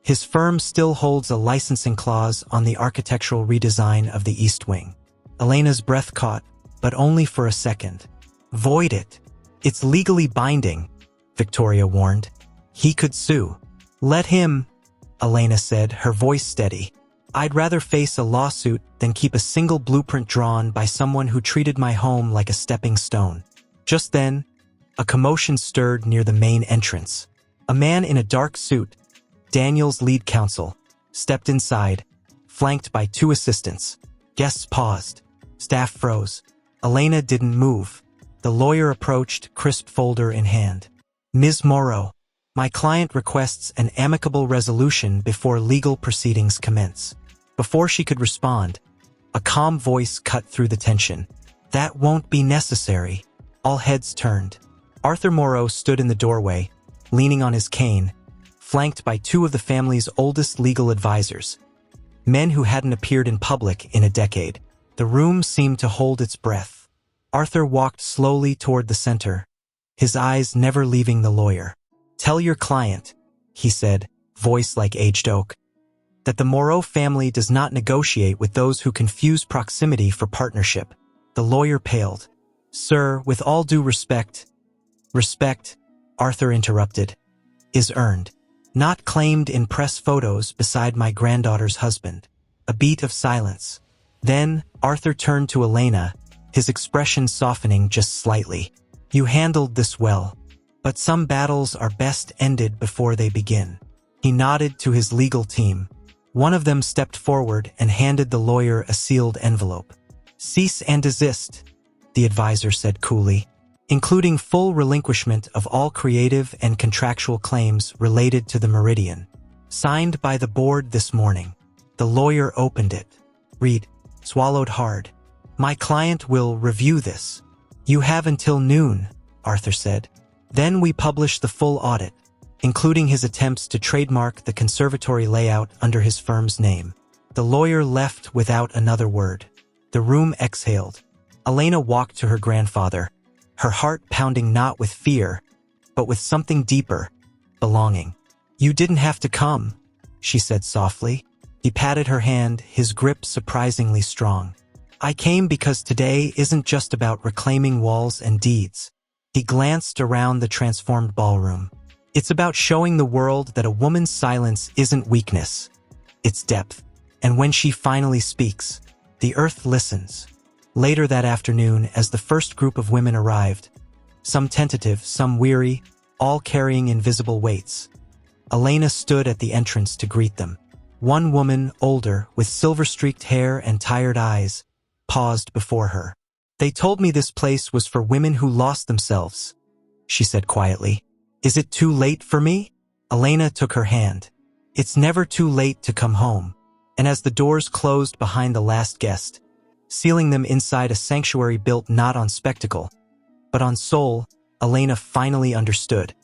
His firm still holds a licensing clause on the architectural redesign of the East Wing. Elena's breath caught, but only for a second. "Void it. It's legally binding," Victoria warned. "He could sue." "Let him," Elena said, her voice steady. "I'd rather face a lawsuit than keep a single blueprint drawn by someone who treated my home like a stepping stone." Just then, A commotion stirred near the main entrance. A man in a dark suit, Daniel's lead counsel, stepped inside, flanked by 2 assistants. Guests paused. Staff froze. Elena didn't move. The lawyer approached, crisp folder in hand. "Ms. Morrow, my client requests an amicable resolution before legal proceedings commence." Before she could respond, a calm voice cut through the tension. "That won't be necessary." All heads turned. Arthur Morrow stood in the doorway, leaning on his cane, flanked by 2 of the family's oldest legal advisors, men who hadn't appeared in public in a decade. The room seemed to hold its breath. Arthur walked slowly toward the center, his eyes never leaving the lawyer. "Tell your client," he said, voice like aged oak, "that the Morrow family does not negotiate with those who confuse proximity for partnership." The lawyer paled. "Sir, with all due respect—" "Respect," Arthur interrupted, "is earned, not claimed in press photos beside my granddaughter's husband." A beat of silence. Then, Arthur turned to Elena, his expression softening just slightly. "You handled this well, but some battles are best ended before they begin." He nodded to his legal team. One of them stepped forward and handed the lawyer a sealed envelope. "Cease and desist," the advisor said coolly, "including full relinquishment of all creative and contractual claims related to the Meridian. Signed by the board this morning." The lawyer opened it. Read, swallowed hard. "My client will review this." "You have until noon," Arthur said. "Then we publish the full audit, including his attempts to trademark the conservatory layout under his firm's name." The lawyer left without another word. The room exhaled. Elena walked to her grandfather, her heart pounding not with fear, but with something deeper, belonging. "You didn't have to come," she said softly. He patted her hand, his grip surprisingly strong. "I came because today isn't just about reclaiming walls and deeds." He glanced around the transformed ballroom. "It's about showing the world that a woman's silence isn't weakness. It's depth. And when she finally speaks, the earth listens." Later that afternoon, as the first group of women arrived, some tentative, some weary, all carrying invisible weights, Elena stood at the entrance to greet them. One woman, older, with silver-streaked hair and tired eyes, paused before her. "They told me this place was for women who lost themselves," she said quietly. "Is it too late for me?" Elena took her hand. "It's never too late to come home." And as the doors closed behind the last guest, sealing them inside a sanctuary built not on spectacle, but on soul, Elena finally understood.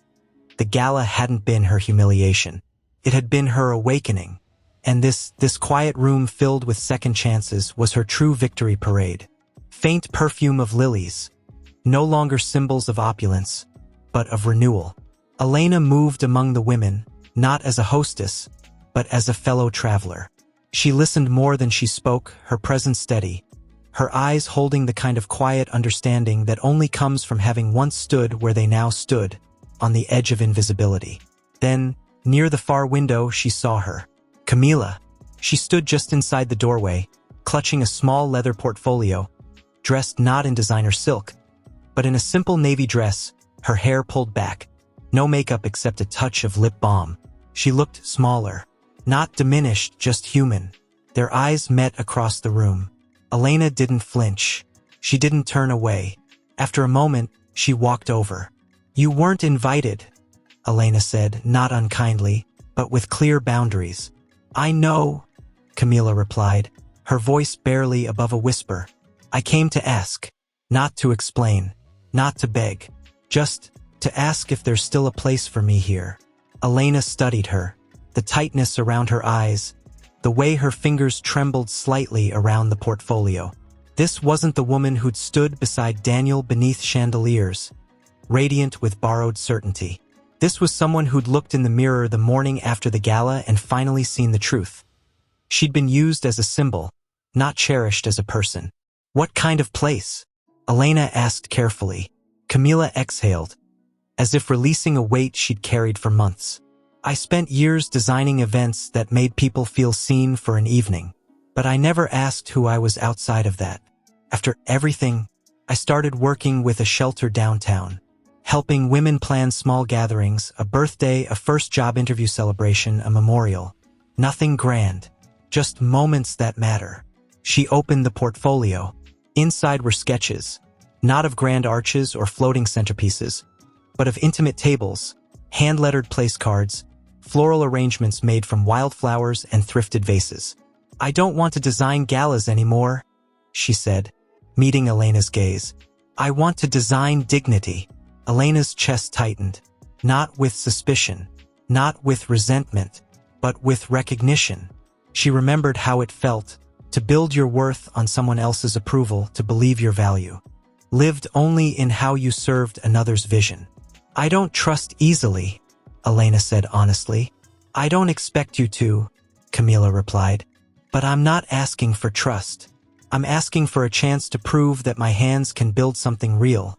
The gala hadn't been her humiliation. It had been her awakening. And this quiet room filled with second chances was her true victory parade. Faint perfume of lilies, no longer symbols of opulence, but of renewal. Elena moved among the women, not as a hostess, but as a fellow traveler. She listened more than she spoke, her presence steady, her eyes holding the kind of quiet understanding that only comes from having once stood where they now stood, on the edge of invisibility. Then, near the far window, she saw her. Camila. She stood just inside the doorway, clutching a small leather portfolio, dressed not in designer silk, but in a simple navy dress, her hair pulled back, no makeup except a touch of lip balm. She looked smaller, not diminished, just human. Their eyes met across the room. Elena didn't flinch. She didn't turn away. After a moment, she walked over. "You weren't invited," Elena said, not unkindly, but with clear boundaries. "I know," Camila replied, her voice barely above a whisper. "I came to ask, not to explain, not to beg, just to ask if there's still a place for me here." Elena studied her, the tightness around her eyes, the way her fingers trembled slightly around the portfolio. This wasn't the woman who'd stood beside Daniel beneath chandeliers, radiant with borrowed certainty. This was someone who'd looked in the mirror the morning after the gala and finally seen the truth. She'd been used as a symbol, not cherished as a person. "What kind of place?" Elena asked carefully. Camila exhaled, as if releasing a weight she'd carried for months. "I spent years designing events that made people feel seen for an evening, but I never asked who I was outside of that. After everything, I started working with a shelter downtown, helping women plan small gatherings, a birthday, a first job interview celebration, a memorial. Nothing grand, just moments that matter. She opened the portfolio. Inside were sketches, not of grand arches or floating centerpieces, but of intimate tables, hand-lettered place cards, floral arrangements made from wildflowers and thrifted vases. "I don't want to design galas anymore," she said, meeting Elena's gaze. "I want to design dignity." Elena's chest tightened, not with suspicion, not with resentment, but with recognition. She remembered how it felt to build your worth on someone else's approval, to believe your value lived only in how you served another's vision. "I don't trust easily," Elena said honestly. "I don't expect you to," Camila replied. "But I'm not asking for trust. I'm asking for a chance to prove that my hands can build something real,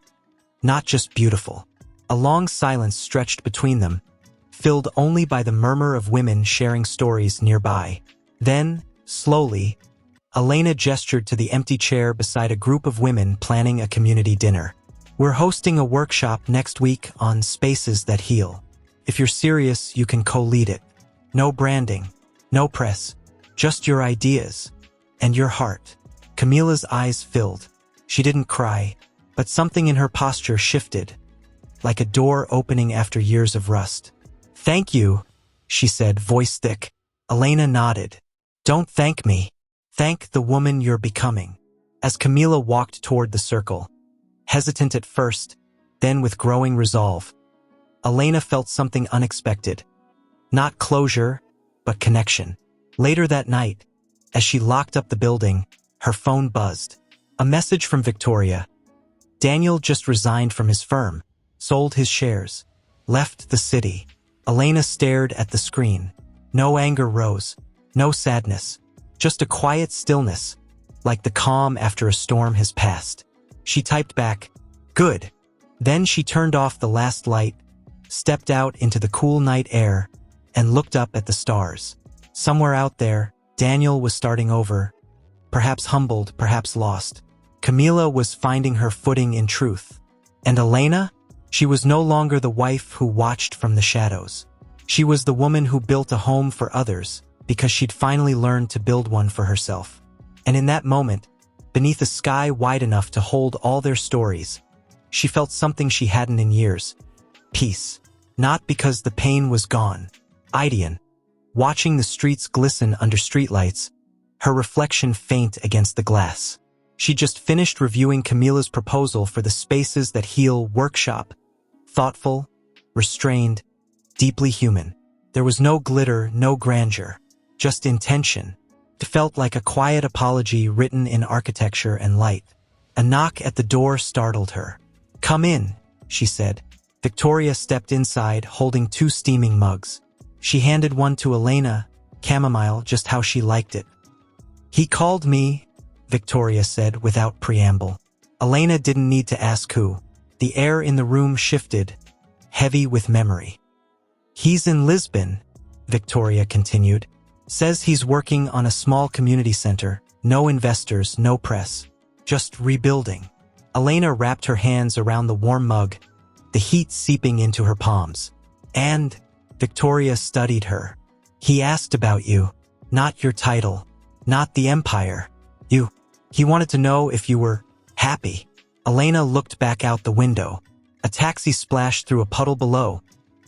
not just beautiful." A long silence stretched between them, filled only by the murmur of women sharing stories nearby. Then, slowly, Elena gestured to the empty chair beside a group of women planning a community dinner. "We're hosting a workshop next week on spaces that heal. If you're serious, you can co-lead it. No branding, no press, just your ideas and your heart." Camila's eyes filled. She didn't cry, but something in her posture shifted, like a door opening after years of rust. "Thank you," she said, voice thick. Elena nodded. "Don't thank me. Thank the woman you're becoming." As Camila walked toward the circle, hesitant at first, then with growing resolve, Elena felt something unexpected. Not closure, but connection. Later that night, as she locked up the building, her phone buzzed. A message from Victoria. Daniel just resigned from his firm, sold his shares, left the city. Elena stared at the screen. No anger rose, no sadness, just a quiet stillness, like the calm after a storm has passed. She typed back, "Good." Then she turned off the last light, stepped out into the cool night air, and looked up at the stars. Somewhere out there, Daniel was starting over, perhaps humbled, perhaps lost. Camila was finding her footing in truth. And Elena? She was no longer the wife who watched from the shadows. She was the woman who built a home for others, because she'd finally learned to build one for herself. And in that moment, beneath a sky wide enough to hold all their stories, she felt something she hadn't in years. Peace. Not because the pain was gone. Idean. Watching the streets glisten under streetlights, her reflection faint against the glass. She just finished reviewing Camila's proposal for the Spaces That Heal workshop. Thoughtful, restrained, deeply human. There was no glitter, no grandeur, just intention. It felt like a quiet apology written in architecture and light. A knock at the door startled her. "Come in," she said. Victoria stepped inside, holding 2 steaming mugs. She handed one to Elena, chamomile, just how she liked it. "He called me," Victoria said without preamble. Elena didn't need to ask who. The air in the room shifted, heavy with memory. "He's in Lisbon," Victoria continued. "Says he's working on a small community center. No investors, no press. Just rebuilding." Elena wrapped her hands around the warm mug, the heat seeping into her palms. "And," Victoria studied her, "he asked about you. Not your title. Not the empire. You. He wanted to know if you were happy." Elena looked back out the window. A taxi splashed through a puddle below,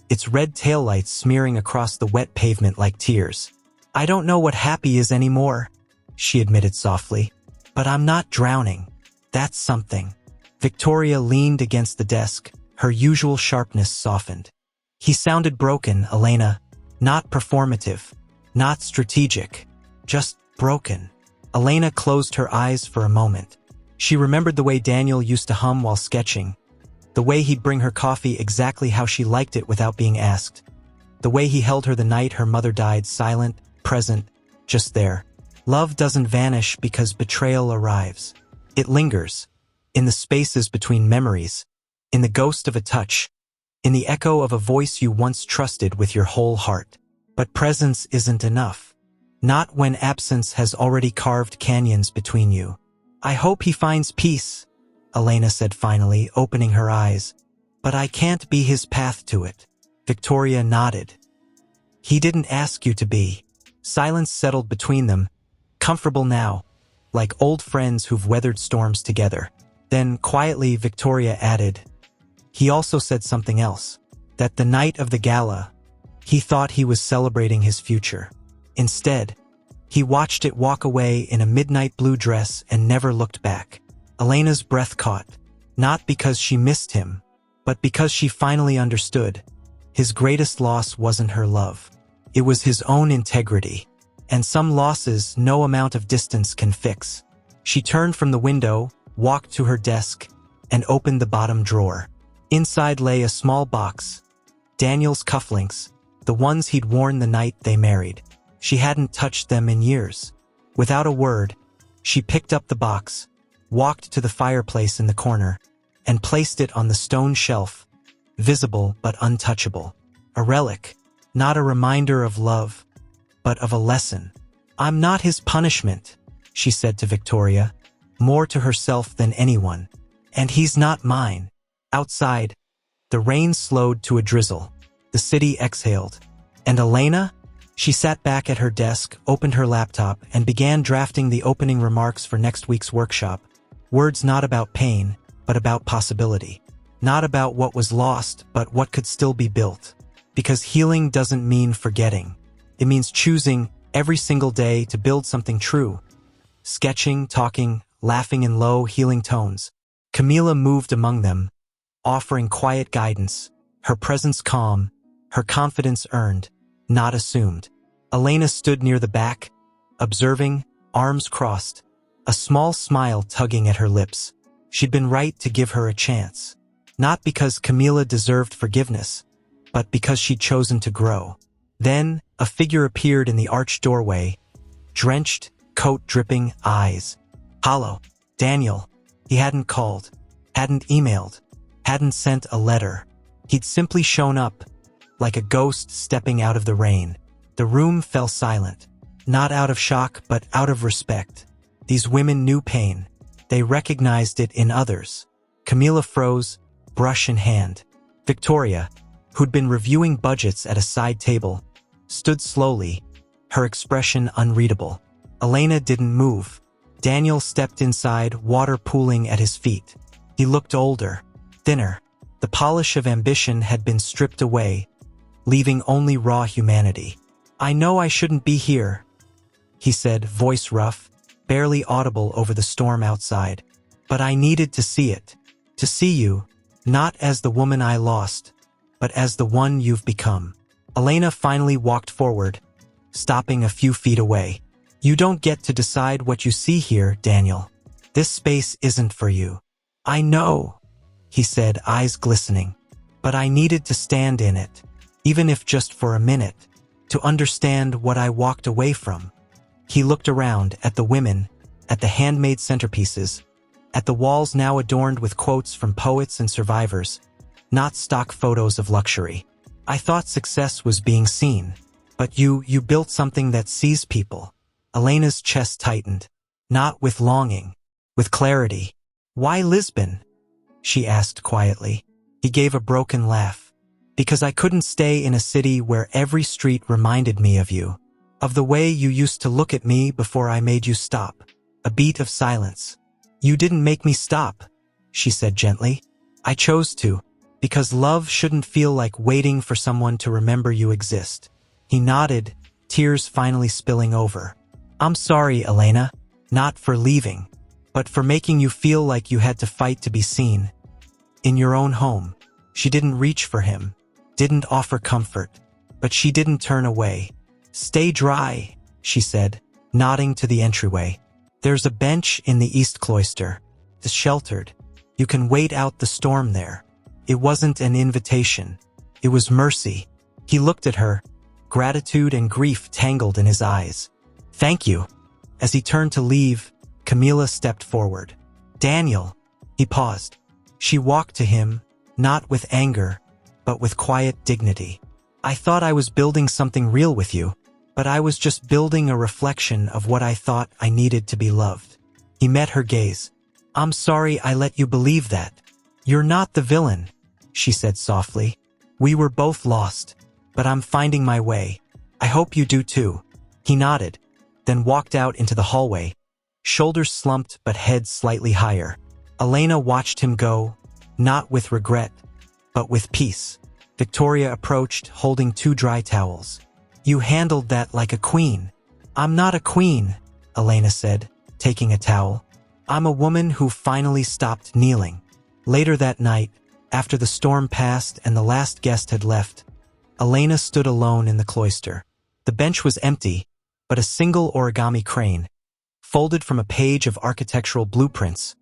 its red taillights smearing across the wet pavement like tears. "I don't know what happy is anymore," she admitted softly. "But I'm not drowning. That's something." Victoria leaned against the desk, her usual sharpness softened. "He sounded broken, Elena. Not performative. Not strategic. Just broken." Elena closed her eyes for a moment. She remembered the way Daniel used to hum while sketching, the way he'd bring her coffee exactly how she liked it without being asked, the way he held her the night her mother died, silent, present, just there. Love doesn't vanish because betrayal arrives. It lingers, in the spaces between memories, in the ghost of a touch, in the echo of a voice you once trusted with your whole heart. But presence isn't enough. Not when absence has already carved canyons between you. "I hope he finds peace," Elena said finally, opening her eyes. But I can't be his path to it. Victoria nodded. He didn't ask you to be. Silence settled between them, comfortable now, like old friends who've weathered storms together. Then, quietly, Victoria added, he also said something else. That the night of the gala, he thought he was celebrating his future. Instead, he watched it walk away in a midnight blue dress and never looked back. Elena's breath caught, not because she missed him, but because she finally understood. His greatest loss wasn't her love. It was his own integrity. And some losses no amount of distance can fix. She turned from the window, walked to her desk, and opened the bottom drawer. Inside lay a small box. Daniel's cufflinks, the ones he'd worn the night they married. She hadn't touched them in years. Without a word, she picked up the box, walked to the fireplace in the corner, and placed it on the stone shelf, visible but untouchable. A relic, not a reminder of love, but of a lesson. I'm not his punishment, she said to Victoria, more to herself than anyone. And he's not mine. Outside, the rain slowed to a drizzle. The city exhaled. And Elena? She sat back at her desk, opened her laptop, and began drafting the opening remarks for next week's workshop. Words not about pain, but about possibility. Not about what was lost, but what could still be built. Because healing doesn't mean forgetting. It means choosing every single day to build something true. Sketching, talking, laughing in low, healing tones. Camila moved among them, offering quiet guidance, her presence calm, her confidence earned, not assumed. Elena stood near the back, observing, arms crossed, a small smile tugging at her lips. She'd been right to give her a chance. Not because Camila deserved forgiveness, but because she'd chosen to grow. Then, a figure appeared in the arched doorway, drenched, coat dripping, eyes hollow. Daniel. He hadn't called, hadn't emailed, hadn't sent a letter. He'd simply shown up, like a ghost stepping out of the rain. The room fell silent, not out of shock but out of respect. These women knew pain. They recognized it in others. Camila froze, brush in hand. Victoria, who'd been reviewing budgets at a side table, stood slowly, her expression unreadable. Elena didn't move. Daniel stepped inside, water pooling at his feet. He looked older, thinner. The polish of ambition had been stripped away, leaving only raw humanity. I know I shouldn't be here, he said, voice rough, barely audible over the storm outside. But I needed to see it. To see you, not as the woman I lost, but as the one you've become. Elena finally walked forward, stopping a few feet away. You don't get to decide what you see here, Daniel. This space isn't for you. I know, he said, eyes glistening. But I needed to stand in it, even if just for a minute, to understand what I walked away from. He looked around at the women, at the handmade centerpieces, at the walls now adorned with quotes from poets and survivors, not stock photos of luxury. I thought success was being seen. But you built something that sees people. Elena's chest tightened, not with longing, with clarity. Why Lisbon? She asked quietly. He gave a broken laugh. Because I couldn't stay in a city where every street reminded me of you. Of the way you used to look at me before I made you stop. A beat of silence. You didn't make me stop, she said gently. I chose to, because love shouldn't feel like waiting for someone to remember you exist. He nodded, tears finally spilling over. I'm sorry, Elena, not for leaving, but for making you feel like you had to fight to be seen. In your own home. She didn't reach for him, didn't offer comfort, but she didn't turn away. Stay dry, she said, nodding to the entryway. There's a bench in the east cloister. It's sheltered. You can wait out the storm there. It wasn't an invitation. It was mercy. He looked at her, gratitude and grief tangled in his eyes. Thank you. As he turned to leave, Camila stepped forward. Daniel. He paused. She walked to him, not with anger, but with quiet dignity. I thought I was building something real with you, but I was just building a reflection of what I thought I needed to be loved. He met her gaze. I'm sorry I let you believe that. You're not the villain. she said softly. We were both lost, but I'm finding my way. I hope you do too. He nodded, then walked out into the hallway, shoulders slumped but head slightly higher. Elena watched him go, not with regret, but with peace. Victoria approached, holding 2 dry towels. You handled that like a queen. I'm not a queen, Elena said, taking a towel. I'm a woman who finally stopped kneeling. Later that night, after the storm passed and the last guest had left, Elena stood alone in the cloister. The bench was empty, but a single origami crane, folded from a page of architectural blueprints,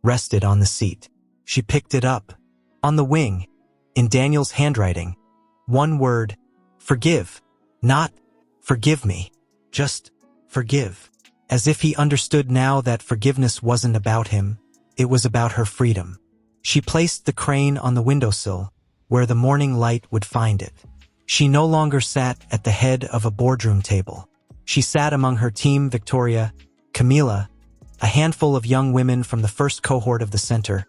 rested on the seat. She picked it up. On the wing, in Daniel's handwriting, one word, forgive. Not, forgive me. Just, forgive. As if he understood now that forgiveness wasn't about him, it was about her freedom. She placed the crane on the windowsill, where the morning light would find it. She no longer sat at the head of a boardroom table. She sat among her team, Victoria, Camila, a handful of young women from the first cohort of the center,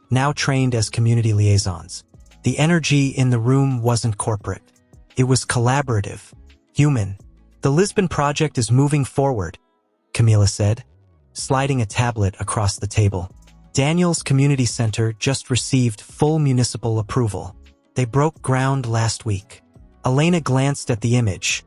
now trained as community liaisons. The energy in the room wasn't corporate. It was collaborative, human. The Lisbon project is moving forward, Camila said, sliding a tablet across the table. Daniel's community center just received full municipal approval. They broke ground last week. Elena glanced at the image.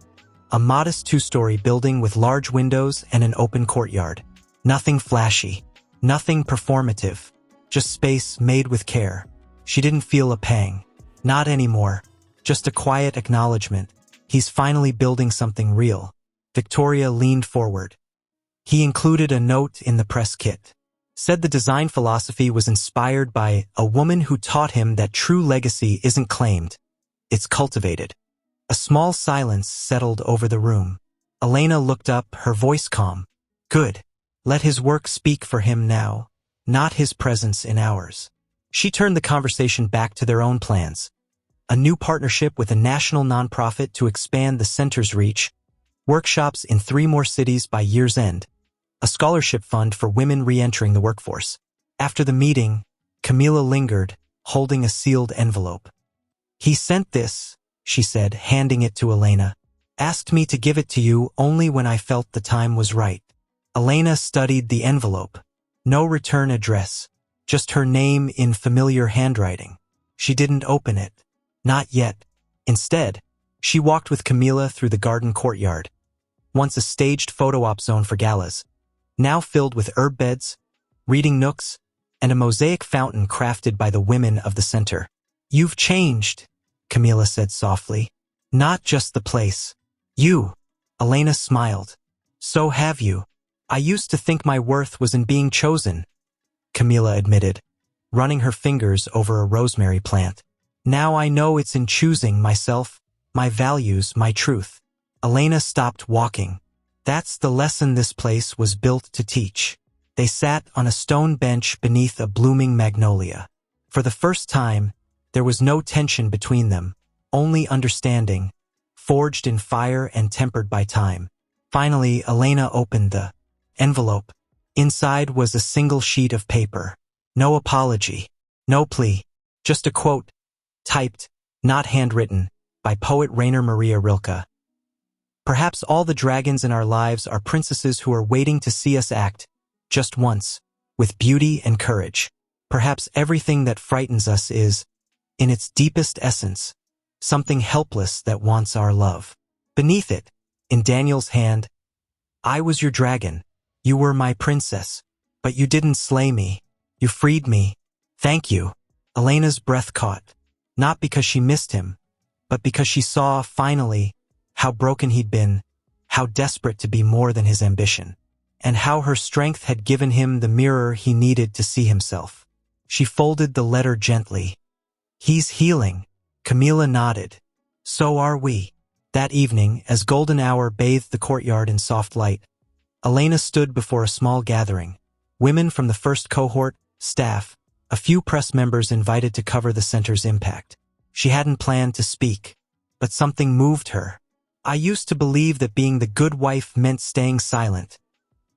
A modest 2-story building with large windows and an open courtyard. Nothing flashy. Nothing performative. Just space made with care. She didn't feel a pang. Not anymore. Just a quiet acknowledgement. He's finally building something real. Victoria leaned forward. He included a note in the press kit. Said the design philosophy was inspired by a woman who taught him that true legacy isn't claimed. It's cultivated. A small silence settled over the room. Elena looked up, her voice calm. Good. Let his work speak for him now, not his presence in ours. She turned the conversation back to their own plans. A new partnership with a national nonprofit to expand the center's reach, workshops in 3 more cities by year's end, a scholarship fund for women re-entering the workforce. After the meeting, Camila lingered, holding a sealed envelope. He sent this, she said, handing it to Elena. Asked me to give it to you only when I felt the time was right. Elena studied the envelope. No return address. Just her name in familiar handwriting. She didn't open it. Not yet. Instead, she walked with Camila through the garden courtyard. Once a staged photo op zone for galas, now filled with herb beds, reading nooks, and a mosaic fountain crafted by the women of the center. You've changed, Camila said softly. Not just the place. You. Elena smiled. So have you. I used to think my worth was in being chosen, Camila admitted, running her fingers over a rosemary plant. Now I know it's in choosing myself, my values, my truth. Elena stopped walking. That's the lesson this place was built to teach. They sat on a stone bench beneath a blooming magnolia. For the first time, there was no tension between them, only understanding, forged in fire and tempered by time. Finally, Elena opened the envelope. Inside was a single sheet of paper. No apology, no plea, just a quote, typed, not handwritten, by poet Rainer Maria Rilke. Perhaps all the dragons in our lives are princesses who are waiting to see us act, just once, with beauty and courage. Perhaps everything that frightens us is, in its deepest essence, something helpless that wants our love. Beneath it, in Daniel's hand, I was your dragon. You were my princess, but you didn't slay me. You freed me. Thank you. Elena's breath caught, not because she missed him, but because she saw, finally, how broken he'd been, how desperate to be more than his ambition, and how her strength had given him the mirror he needed to see himself. She folded the letter gently. He's healing. Camila nodded. So are we. That evening, as golden hour bathed the courtyard in soft light, Elena stood before a small gathering. Women from the first cohort, staff, a few press members invited to cover the center's impact. She hadn't planned to speak, but something moved her. I used to believe that being the good wife meant staying silent,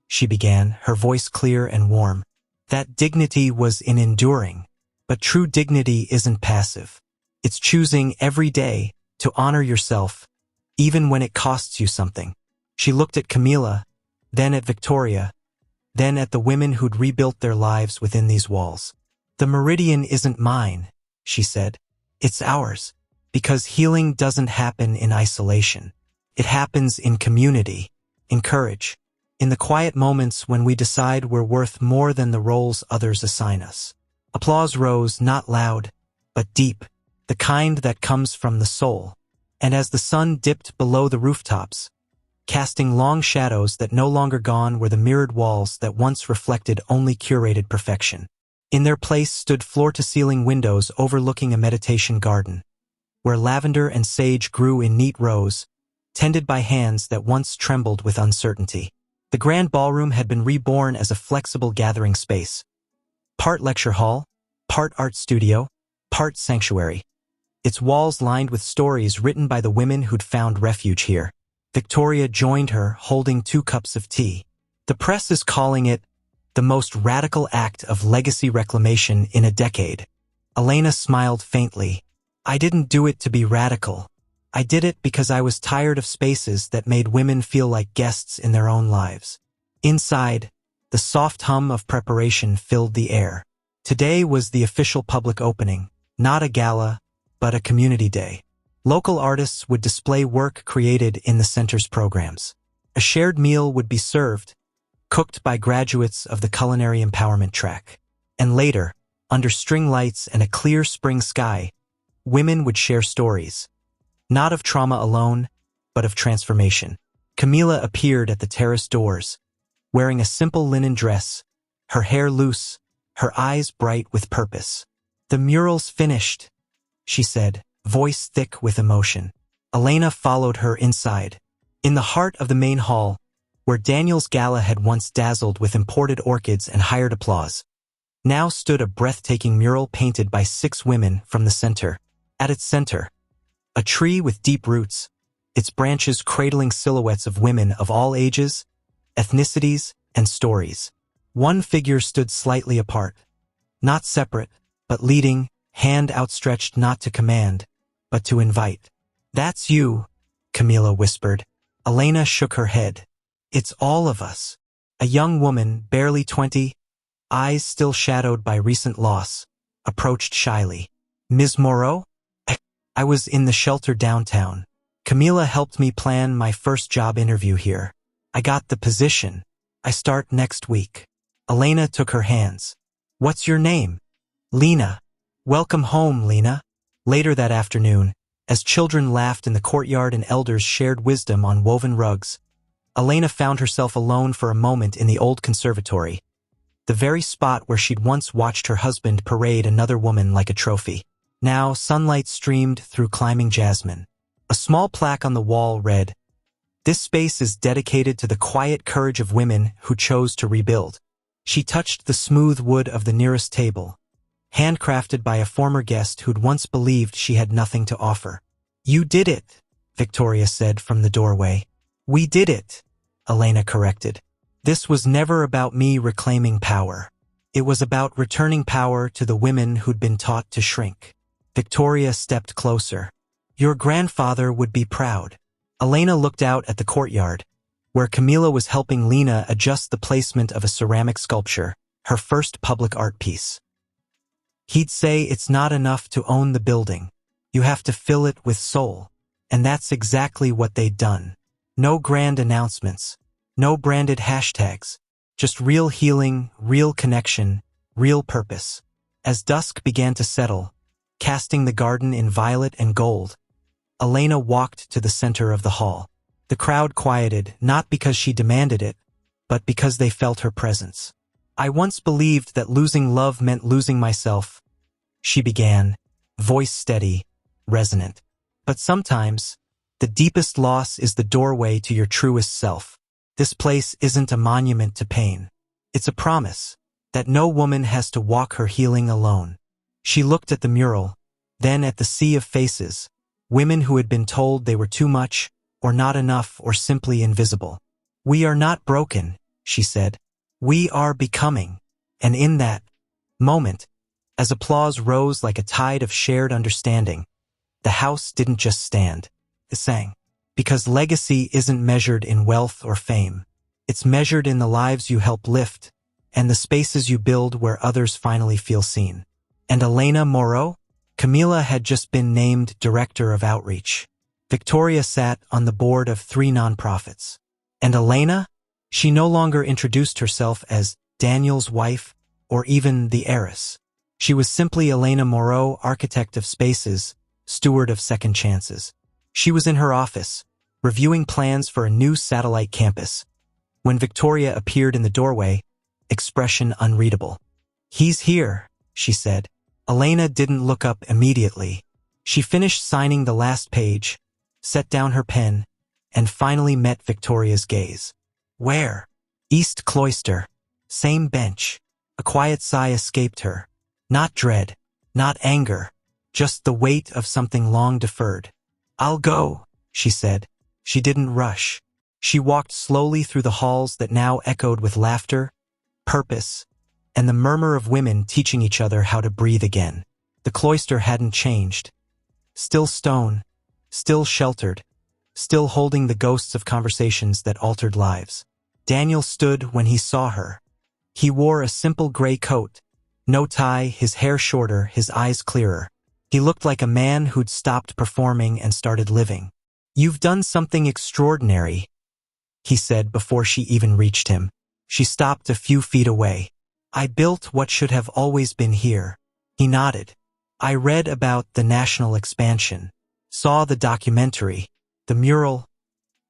she began, her voice clear and warm. That dignity was in enduring. But true dignity isn't passive. It's choosing every day to honor yourself, even when it costs you something. She looked at Camila, then at Victoria, then at the women who'd rebuilt their lives within these walls. The meridian isn't mine, she said. It's ours, because healing doesn't happen in isolation. It happens in community, in courage, in the quiet moments when we decide we're worth more than the roles others assign us. Applause rose, not loud, but deep, the kind that comes from the soul. And as the sun dipped below the rooftops, casting long shadows that no longer gone were the mirrored walls that once reflected only curated perfection. In their place stood floor-to-ceiling windows overlooking a meditation garden, where lavender and sage grew in neat rows, tended by hands that once trembled with uncertainty. The grand ballroom had been reborn as a flexible gathering space. Part lecture hall, part art studio, part sanctuary. Its walls lined with stories written by the women who'd found refuge here. Victoria joined her, holding 2 cups of tea. The press is calling it the most radical act of legacy reclamation in a decade. Elena smiled faintly. I didn't do it to be radical. I did it because I was tired of spaces that made women feel like guests in their own lives. Inside, the soft hum of preparation filled the air. Today was the official public opening, not a gala, but a community day. Local artists would display work created in the center's programs. A shared meal would be served, cooked by graduates of the culinary empowerment track. And later, under string lights and a clear spring sky, women would share stories. Not of trauma alone, but of transformation. Camila appeared at the terrace doors, wearing a simple linen dress, her hair loose, her eyes bright with purpose. The mural's finished, she said, voice thick with emotion. Elena followed her inside. In the heart of the main hall, where Daniel's gala had once dazzled with imported orchids and hired applause, now stood a breathtaking mural painted by 6 women from the center. At its center, a tree with deep roots, its branches cradling silhouettes of women of all ages, ethnicities, and stories. One figure stood slightly apart, not separate, but leading, hand outstretched not to command, but to invite. That's you, Camila whispered. Elena shook her head. It's all of us. A young woman, barely 20, eyes still shadowed by recent loss, approached shyly. Ms. Moreau? I was in the shelter downtown. Camila helped me plan my first job interview here. I got the position. I start next week. Elena took her hands. What's your name? Lena. Welcome home, Lena. Later that afternoon, as children laughed in the courtyard and elders shared wisdom on woven rugs, Elena found herself alone for a moment in the old conservatory, the very spot where she'd once watched her husband parade another woman like a trophy. Now, sunlight streamed through climbing jasmine. A small plaque on the wall read, "This space is dedicated to the quiet courage of women who chose to rebuild." She touched the smooth wood of the nearest table, handcrafted by a former guest who'd once believed she had nothing to offer. You did it, Victoria said from the doorway. We did it, Elena corrected. This was never about me reclaiming power. It was about returning power to the women who'd been taught to shrink. Victoria stepped closer. Your grandfather would be proud. Elena looked out at the courtyard, where Camila was helping Lena adjust the placement of a ceramic sculpture, her first public art piece. He'd say it's not enough to own the building. You have to fill it with soul. And that's exactly what they'd done. No grand announcements. No branded hashtags. Just real healing, real connection, real purpose. As dusk began to settle, casting the garden in violet and gold, Elena walked to the center of the hall. The crowd quieted, not because she demanded it, but because they felt her presence. I once believed that losing love meant losing myself, she began, voice steady, resonant. But sometimes, the deepest loss is the doorway to your truest self. This place isn't a monument to pain. It's a promise that no woman has to walk her healing alone. She looked at the mural, then at the sea of faces, women who had been told they were too much, or not enough, or simply invisible. We are not broken, she said. We are becoming. And in that moment, As applause rose like a tide of shared understanding, the house didn't just stand, it sang. Because legacy isn't measured in wealth or fame. It's measured in the lives you help lift and the spaces you build where others finally feel seen. And Elena Moreau? Camila had just been named Director of Outreach. Victoria sat on the board of 3 nonprofits. And Elena? She no longer introduced herself as Daniel's wife or even the heiress. She was simply Elena Moreau, architect of spaces, steward of second chances. She was in her office, reviewing plans for a new satellite campus, when Victoria appeared in the doorway, expression unreadable. "He's here," she said. Elena didn't look up immediately. She finished signing the last page, set down her pen, and finally met Victoria's gaze. "Where?" "East Cloister. Same bench." A quiet sigh escaped her. Not dread, not anger, just the weight of something long deferred. "I'll go," she said. She didn't rush. She walked slowly through the halls that now echoed with laughter, purpose, and the murmur of women teaching each other how to breathe again. The cloister hadn't changed. Still stone, still sheltered, still holding the ghosts of conversations that altered lives. Daniel stood when he saw her. He wore a simple gray coat, no tie, his hair shorter, his eyes clearer. He looked like a man who'd stopped performing and started living. "You've done something extraordinary," he said before she even reached him. She stopped a few feet away. "I built what should have always been here." He nodded. "I read about the national expansion, saw the documentary, the mural.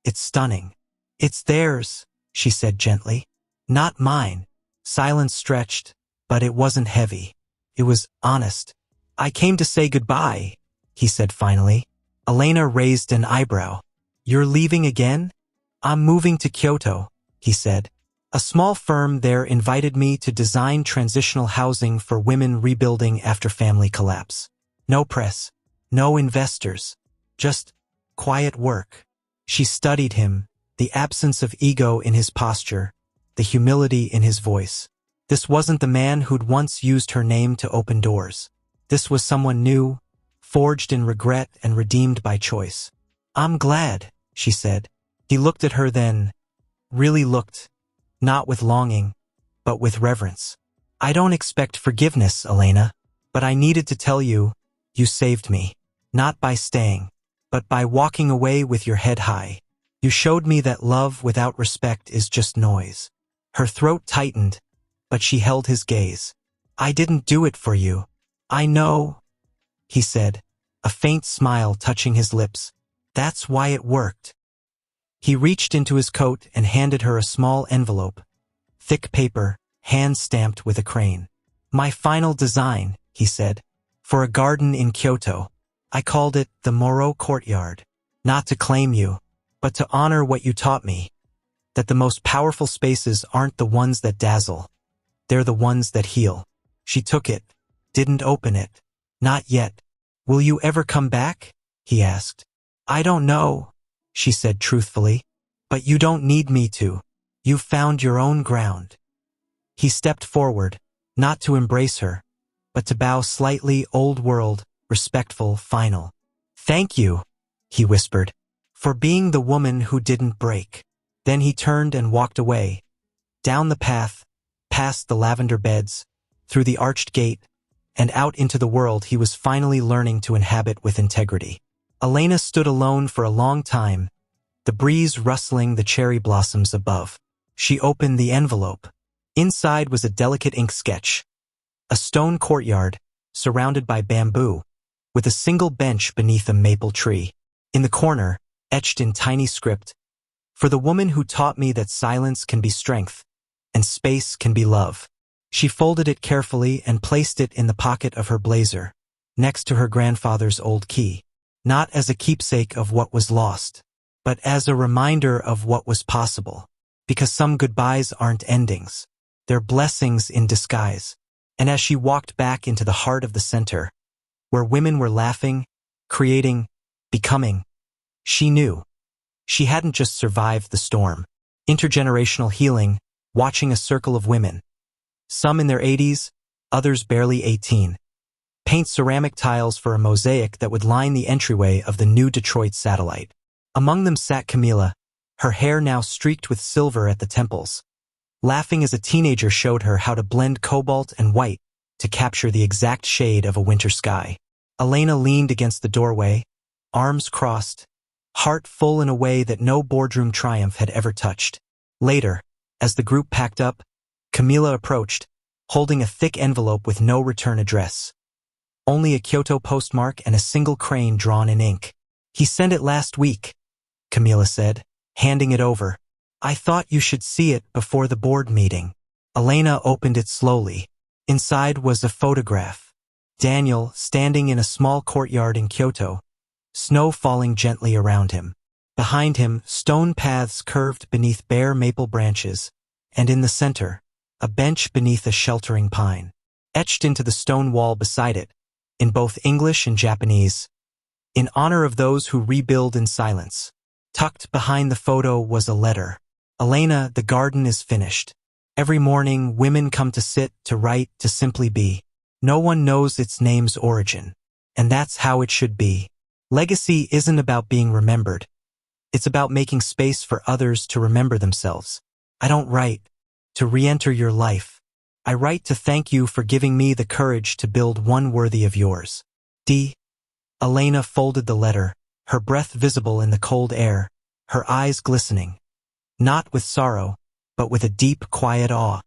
It's stunning." "It's theirs," she said gently. "Not mine." Silence stretched, but it wasn't heavy. It was honest. "I came to say goodbye," he said finally. Elena raised an eyebrow. "You're leaving again?" "I'm moving to Kyoto," he said. "A small firm there invited me to design transitional housing for women rebuilding after family collapse. No press, no investors, just quiet work." She studied him, the absence of ego in his posture, the humility in his voice. This wasn't the man who'd once used her name to open doors. This was someone new, forged in regret and redeemed by choice. "I'm glad," she said. He looked at her then, really looked, not with longing, but with reverence. "I don't expect forgiveness, Elena, but I needed to tell you, you saved me. Not by staying, but by walking away with your head high. You showed me that love without respect is just noise." Her throat tightened, but she held his gaze. "I didn't do it for you. I know," he said, a faint smile touching his lips. "That's why it worked." He reached into his coat and handed her a small envelope. Thick paper, hand-stamped with a crane. "My final design," he said, "for a garden in Kyoto. I called it the Moreau Courtyard. Not to claim you, but to honor what you taught me. That the most powerful spaces aren't the ones that dazzle. They're the ones that heal." She took it, didn't open it. "Not yet. Will you ever come back?" he asked. "I don't know," she said truthfully. "But you don't need me to. You've found your own ground." He stepped forward, not to embrace her, but to bow slightly, old world, respectful, final. "Thank you," he whispered, "for being the woman who didn't break." Then he turned and walked away, down the path, past the lavender beds, through the arched gate, and out into the world he was finally learning to inhabit with integrity. Elena stood alone for a long time, the breeze rustling the cherry blossoms above. She opened the envelope. Inside was a delicate ink sketch. A stone courtyard, surrounded by bamboo, with a single bench beneath a maple tree. In the corner, etched in tiny script, "For the woman who taught me that silence can be strength, and space can be love." She folded it carefully and placed it in the pocket of her blazer, next to her grandfather's old key. Not as a keepsake of what was lost, but as a reminder of what was possible. Because some goodbyes aren't endings. They're blessings in disguise. And as she walked back into the heart of the center, where women were laughing, creating, becoming, she knew. She hadn't just survived the storm. Intergenerational healing, watching a circle of women, some in their 80s, others barely 18. Paint ceramic tiles for a mosaic that would line the entryway of the new Detroit satellite. Among them sat Camila, her hair now streaked with silver at the temples. Laughing as a teenager showed her how to blend cobalt and white to capture the exact shade of a winter sky. Elena leaned against the doorway, arms crossed, heart full in a way that no boardroom triumph had ever touched. Later, as the group packed up, Camila approached, holding a thick envelope with no return address. Only a Kyoto postmark and a single crane drawn in ink. "He sent it last week," Camila said, handing it over. "I thought you should see it before the board meeting." Elena opened it slowly. Inside was a photograph. Daniel standing in a small courtyard in Kyoto, snow falling gently around him. Behind him, stone paths curved beneath bare maple branches, and in the center, a bench beneath a sheltering pine. Etched into the stone wall beside it, in both English and Japanese, "In honor of those who rebuild in silence." Tucked behind the photo was a letter. "Elena, the garden is finished. Every morning, women come to sit, to write, to simply be. No one knows its name's origin. And that's how it should be. Legacy isn't about being remembered. It's about making space for others to remember themselves. I don't write to re-enter your life. I write to thank you for giving me the courage to build one worthy of yours. D." Elena folded the letter, her breath visible in the cold air, her eyes glistening. Not with sorrow, but with a deep, quiet awe.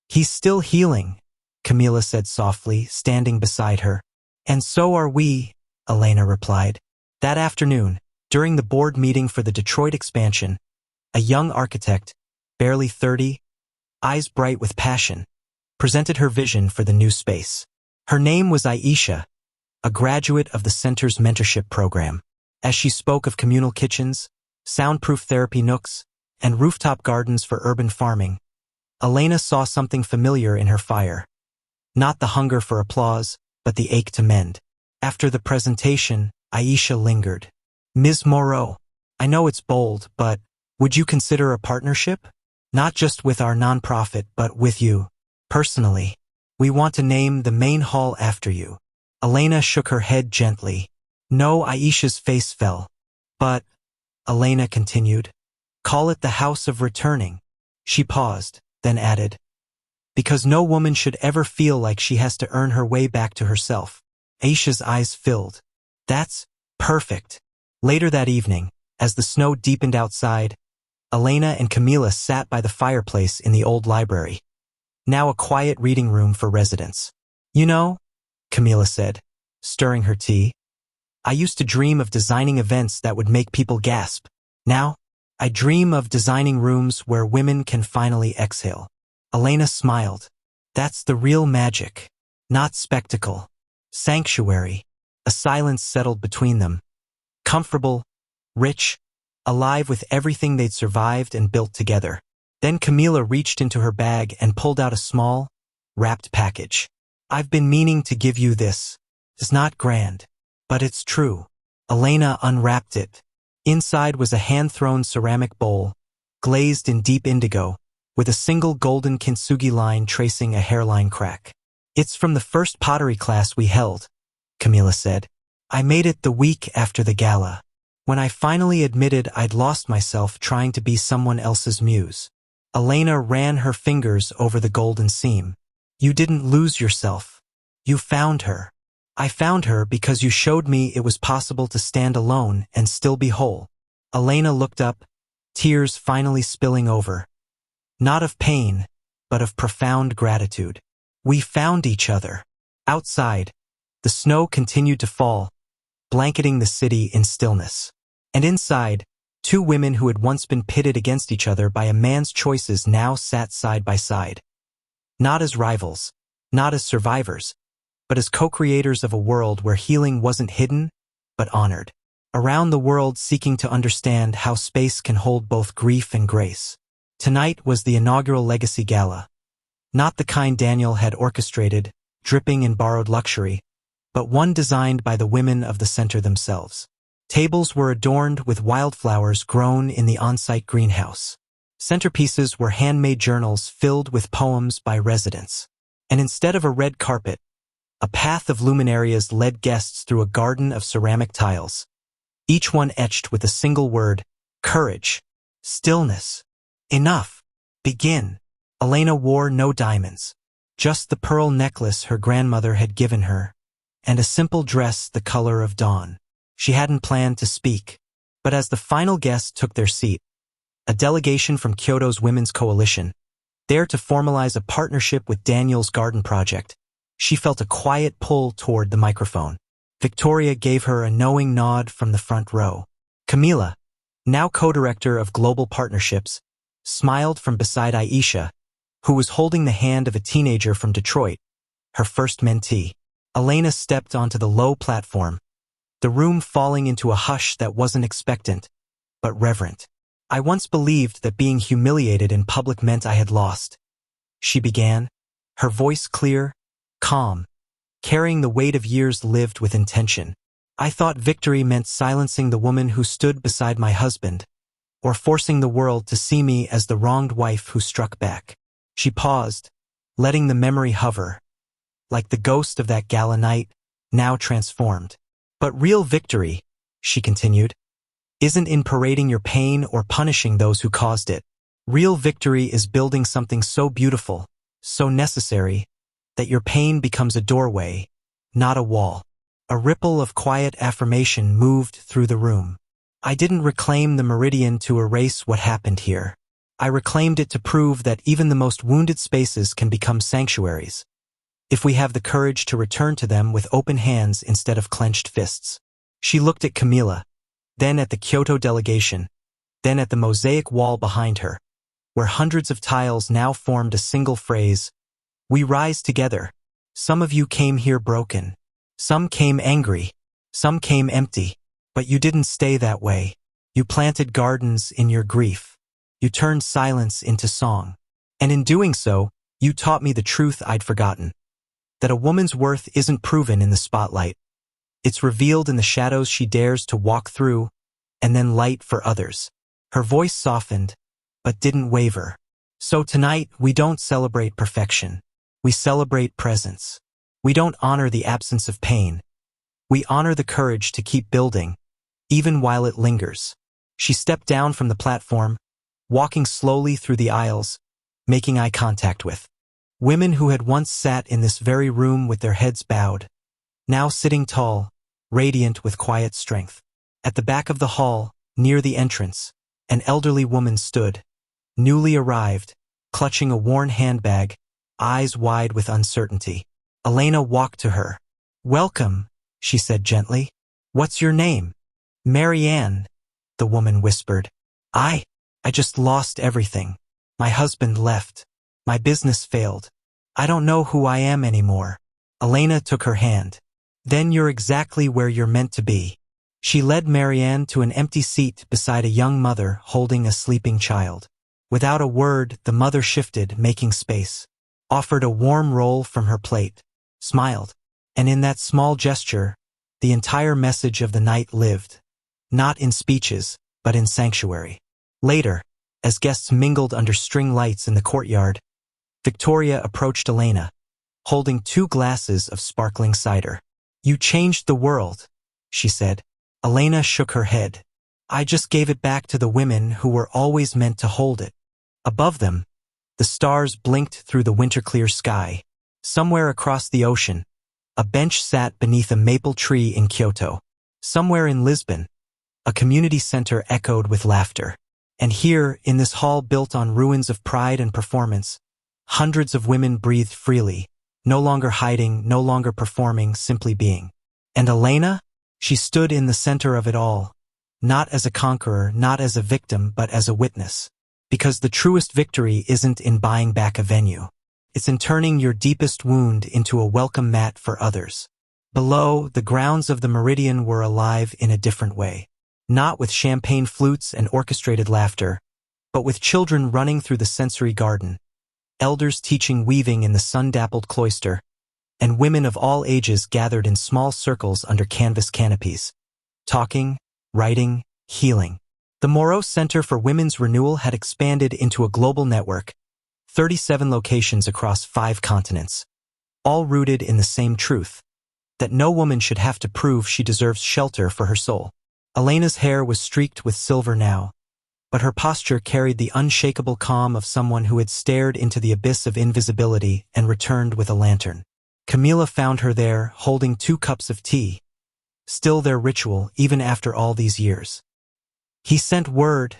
"He's still healing," Camila said softly, standing beside her. "And so are we," Elena replied. That afternoon, during the board meeting for the Detroit expansion, a young architect, barely 30, eyes bright with passion, presented her vision for the new space. Her name was Aisha, a graduate of the center's mentorship program. As she spoke of communal kitchens, soundproof therapy nooks, and rooftop gardens for urban farming, Elena saw something familiar in her fire. Not the hunger for applause, but the ache to mend. After the presentation, Aisha lingered. "Ms. Moreau, I know it's bold, but would you consider a partnership? Not just with our nonprofit, but with you. Personally, we want to name the main hall after you." Elena shook her head gently. "No," Aisha's face fell. "But," Elena continued, "call it the House of Returning." She paused, then added, "Because no woman should ever feel like she has to earn her way back to herself." Aisha's eyes filled. "That's perfect." Later that evening, as the snow deepened outside, Elena and Camila sat by the fireplace in the old library, now a quiet reading room for residents. "You know," Camila said, stirring her tea, "I used to dream of designing events that would make people gasp. Now, I dream of designing rooms where women can finally exhale." Elena smiled. "That's the real magic. Not spectacle. Sanctuary." A silence settled between them. Comfortable, rich, alive with everything they'd survived and built together. Then Camila reached into her bag and pulled out a small, wrapped package. "I've been meaning to give you this. It's not grand, but it's true." Elena unwrapped it. Inside was a hand-thrown ceramic bowl, glazed in deep indigo, with a single golden kintsugi line tracing a hairline crack. "It's from the first pottery class we held," Camila said. "I made it the week after the gala, when I finally admitted I'd lost myself trying to be someone else's muse." Elena ran her fingers over the golden seam. "You didn't lose yourself. You found her. I found her because you showed me it was possible to stand alone and still be whole." Elena looked up, tears finally spilling over. Not of pain, but of profound gratitude. "We found each other." Outside, the snow continued to fall, blanketing the city in stillness. And inside, two women who had once been pitted against each other by a man's choices now sat side by side. Not as rivals, not as survivors, but as co-creators of a world where healing wasn't hidden, but honored. Around the world seeking to understand how space can hold both grief and grace. Tonight was the inaugural Legacy Gala. Not the kind Daniel had orchestrated, dripping in borrowed luxury, but one designed by the women of the center themselves. Tables were adorned with wildflowers grown in the on-site greenhouse. Centerpieces were handmade journals filled with poems by residents. and instead of a red carpet, a path of luminarias led guests through a garden of ceramic tiles, each one etched with a single word: courage, stillness, enough, begin. Elena wore no diamonds, just the pearl necklace her grandmother had given her, and a simple dress the color of dawn. She hadn't planned to speak, but as the final guest took their seat, a delegation from Kyoto's Women's Coalition, there to formalize a partnership with Daniel's garden project, she felt a quiet pull toward the microphone. Victoria gave her a knowing nod from the front row. Camila, now co-director of Global Partnerships, smiled from beside Aisha, who was holding the hand of a teenager from Detroit, her first mentee. Elena stepped onto the low platform, the room falling into a hush that wasn't expectant, but reverent. I once believed that being humiliated in public meant I had lost, she began, her voice clear, calm, carrying the weight of years lived with intention. I thought victory meant silencing the woman who stood beside my husband, or forcing the world to see me as the wronged wife who struck back. She paused, letting the memory hover, like the ghost of that gala night, now transformed. But real victory, she continued, isn't in parading your pain or punishing those who caused it. Real victory is building something so beautiful, so necessary, that your pain becomes a doorway, not a wall. A ripple of quiet affirmation moved through the room. I didn't reclaim the meridian to erase what happened here. I reclaimed it to prove that even the most wounded spaces can become sanctuaries, if we have the courage to return to them with open hands instead of clenched fists. She looked at Camila, then at the Kyoto delegation, then at the mosaic wall behind her, where hundreds of tiles now formed a single phrase: "We rise together. Some of you came here broken. Some came angry. Some came empty. But you didn't stay that way. You planted gardens in your grief. You turned silence into song. And in doing so, you taught me the truth I'd forgotten. That a woman's worth isn't proven in the spotlight. It's revealed in the shadows she dares to walk through, and then light for others." Her voice softened, but didn't waver. So tonight, we don't celebrate perfection. We celebrate presence. We don't honor the absence of pain. We honor the courage to keep building, even while it lingers. She stepped down from the platform, walking slowly through the aisles, making eye contact with women who had once sat in this very room with their heads bowed, now sitting tall, radiant with quiet strength. At the back of the hall, near the entrance, an elderly woman stood, newly arrived, clutching a worn handbag, eyes wide with uncertainty. Elena walked to her. "Welcome," she said gently. "What's your name?" "Marianne," the woman whispered. I just lost everything. My husband left. My business failed. I don't know who I am anymore." Elena took her hand. "Then you're exactly where you're meant to be." She led Marianne to an empty seat beside a young mother holding a sleeping child. Without a word, the mother shifted, making space, offered a warm roll from her plate, smiled, and in that small gesture, the entire message of the night lived, not in speeches, but in sanctuary. Later, as guests mingled under string lights in the courtyard, Victoria approached Elena, holding 2 glasses of sparkling cider. "You changed the world," she said. Elena shook her head. "I just gave it back to the women who were always meant to hold it." Above them, the stars blinked through the winter-clear sky. Somewhere across the ocean, a bench sat beneath a maple tree in Kyoto. Somewhere in Lisbon, a community center echoed with laughter. And here, in this hall built on ruins of pride and performance, hundreds of women breathed freely, no longer hiding, no longer performing, simply being. And Elena? She stood in the center of it all, not as a conqueror, not as a victim, but as a witness. Because the truest victory isn't in buying back a venue. It's in turning your deepest wound into a welcome mat for others. Below, the grounds of the Meridian were alive in a different way. Not with champagne flutes and orchestrated laughter, but with children running through the sensory garden, elders teaching weaving in the sun-dappled cloister, and women of all ages gathered in small circles under canvas canopies, talking, writing, healing. The Moreau Center for Women's Renewal had expanded into a global network, 37 locations across 5 continents. all rooted in the same truth, that no woman should have to prove she deserves shelter for her soul. Elena's hair was streaked with silver now, but her posture carried the unshakable calm of someone who had stared into the abyss of invisibility and returned with a lantern. Camila found her there, holding 2 cups of tea, still their ritual even after all these years. "He sent word,"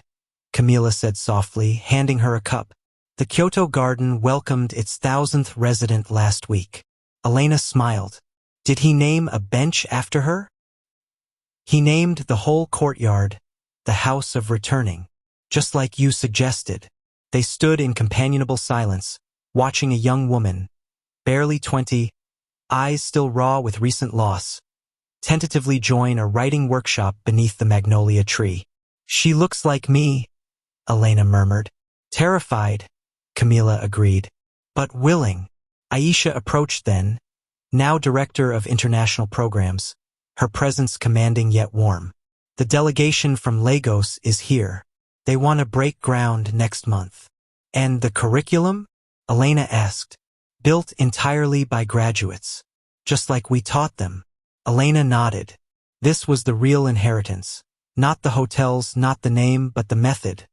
Camila said softly, handing her a cup. "The Kyoto garden welcomed its 1,000th resident last week." Elena smiled. "Did he name a bench after her?" "He named the whole courtyard the House of Returning, just like you suggested." They stood in companionable silence, watching a young woman, barely 20, eyes still raw with recent loss, tentatively join a writing workshop beneath the magnolia tree. "She looks like me," Elena murmured. "Terrified," Camila agreed. "But willing." Aisha approached then, now director of international programs, her presence commanding yet warm. "The delegation from Lagos is here. They want to break ground next month." "And the curriculum?" Elena asked. "Built entirely by graduates, just like we taught them." Elena nodded. This was the real inheritance. Not the hotels, not the name, but the method.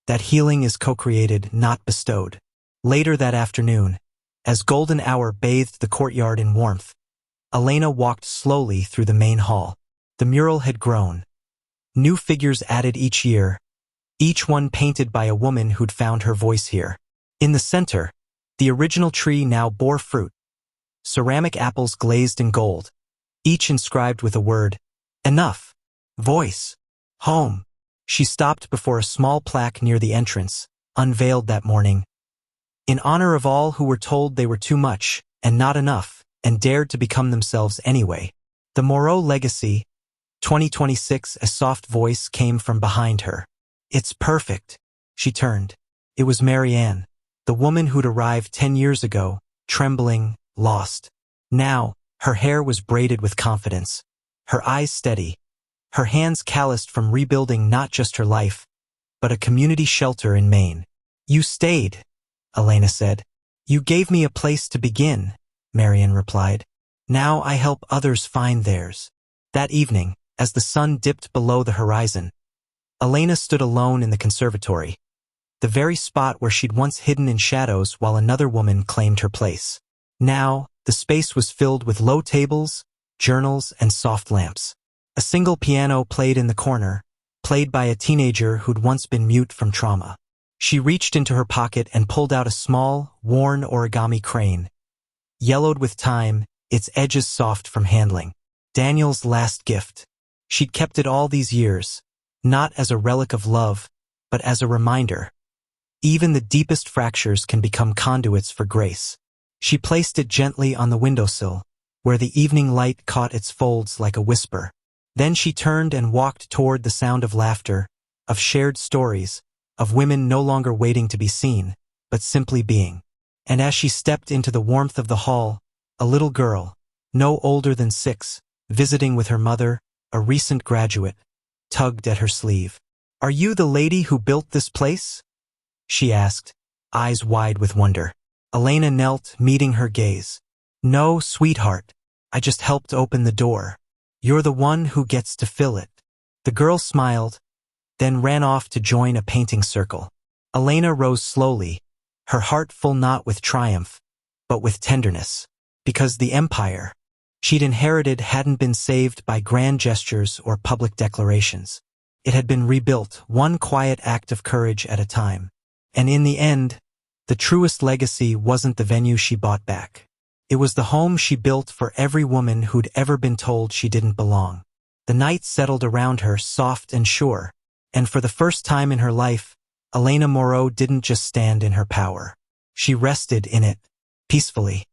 That healing is co-created, not bestowed. Later that afternoon, as golden hour bathed the courtyard in warmth, Elena walked slowly through the main hall. The mural had grown. New figures added each year, each one painted by a woman who'd found her voice here. In the center, the original tree now bore fruit. Ceramic apples glazed in gold, each inscribed with a word: enough, voice, home. She stopped before a small plaque near the entrance, unveiled that morning, in honor of all who were told they were too much and not enough, and dared to become themselves anyway. The Moreau legacy, 2026. A soft voice came from behind her. "It's perfect." She turned. It was Marianne, the woman who'd arrived 10 years ago, trembling, lost. Now, her hair was braided with confidence, her eyes steady, her hands calloused from rebuilding not just her life, but a community shelter in Maine. "You stayed," Elena said. "You gave me a place to begin," Marianne replied. "Now I help others find theirs." That evening, as the sun dipped below the horizon, Elena stood alone in the conservatory, the very spot where she'd once hidden in shadows while another woman claimed her place. Now, the space was filled with low tables, journals, and soft lamps. A single piano played in the corner, played by a teenager who'd once been mute from trauma. She reached into her pocket and pulled out a small, worn origami crane, yellowed with time, its edges soft from handling. Daniel's last gift. She'd kept it all these years, not as a relic of love, but as a reminder. Even the deepest fractures can become conduits for grace. She placed it gently on the windowsill, where the evening light caught its folds like a whisper. Then she turned and walked toward the sound of laughter, of shared stories, of women no longer waiting to be seen, but simply being. And as she stepped into the warmth of the hall, a little girl, no older than 6, visiting with her mother, a recent graduate, tugged at her sleeve. "Are you the lady who built this place?" she asked, eyes wide with wonder. Elena knelt, meeting her gaze. "No, sweetheart. I just helped open the door. You're the one who gets to fill it." The girl smiled, then ran off to join a painting circle. Elena rose slowly, her heart full not with triumph, but with tenderness. Because the empire she'd inherited hadn't been saved by grand gestures or public declarations. It had been rebuilt, one quiet act of courage at a time. And in the end, the truest legacy wasn't the venue she bought back. It was the home she built for every woman who'd ever been told she didn't belong. The night settled around her, soft and sure, and for the first time in her life, Elena Moreau didn't just stand in her power. She rested in it, peacefully.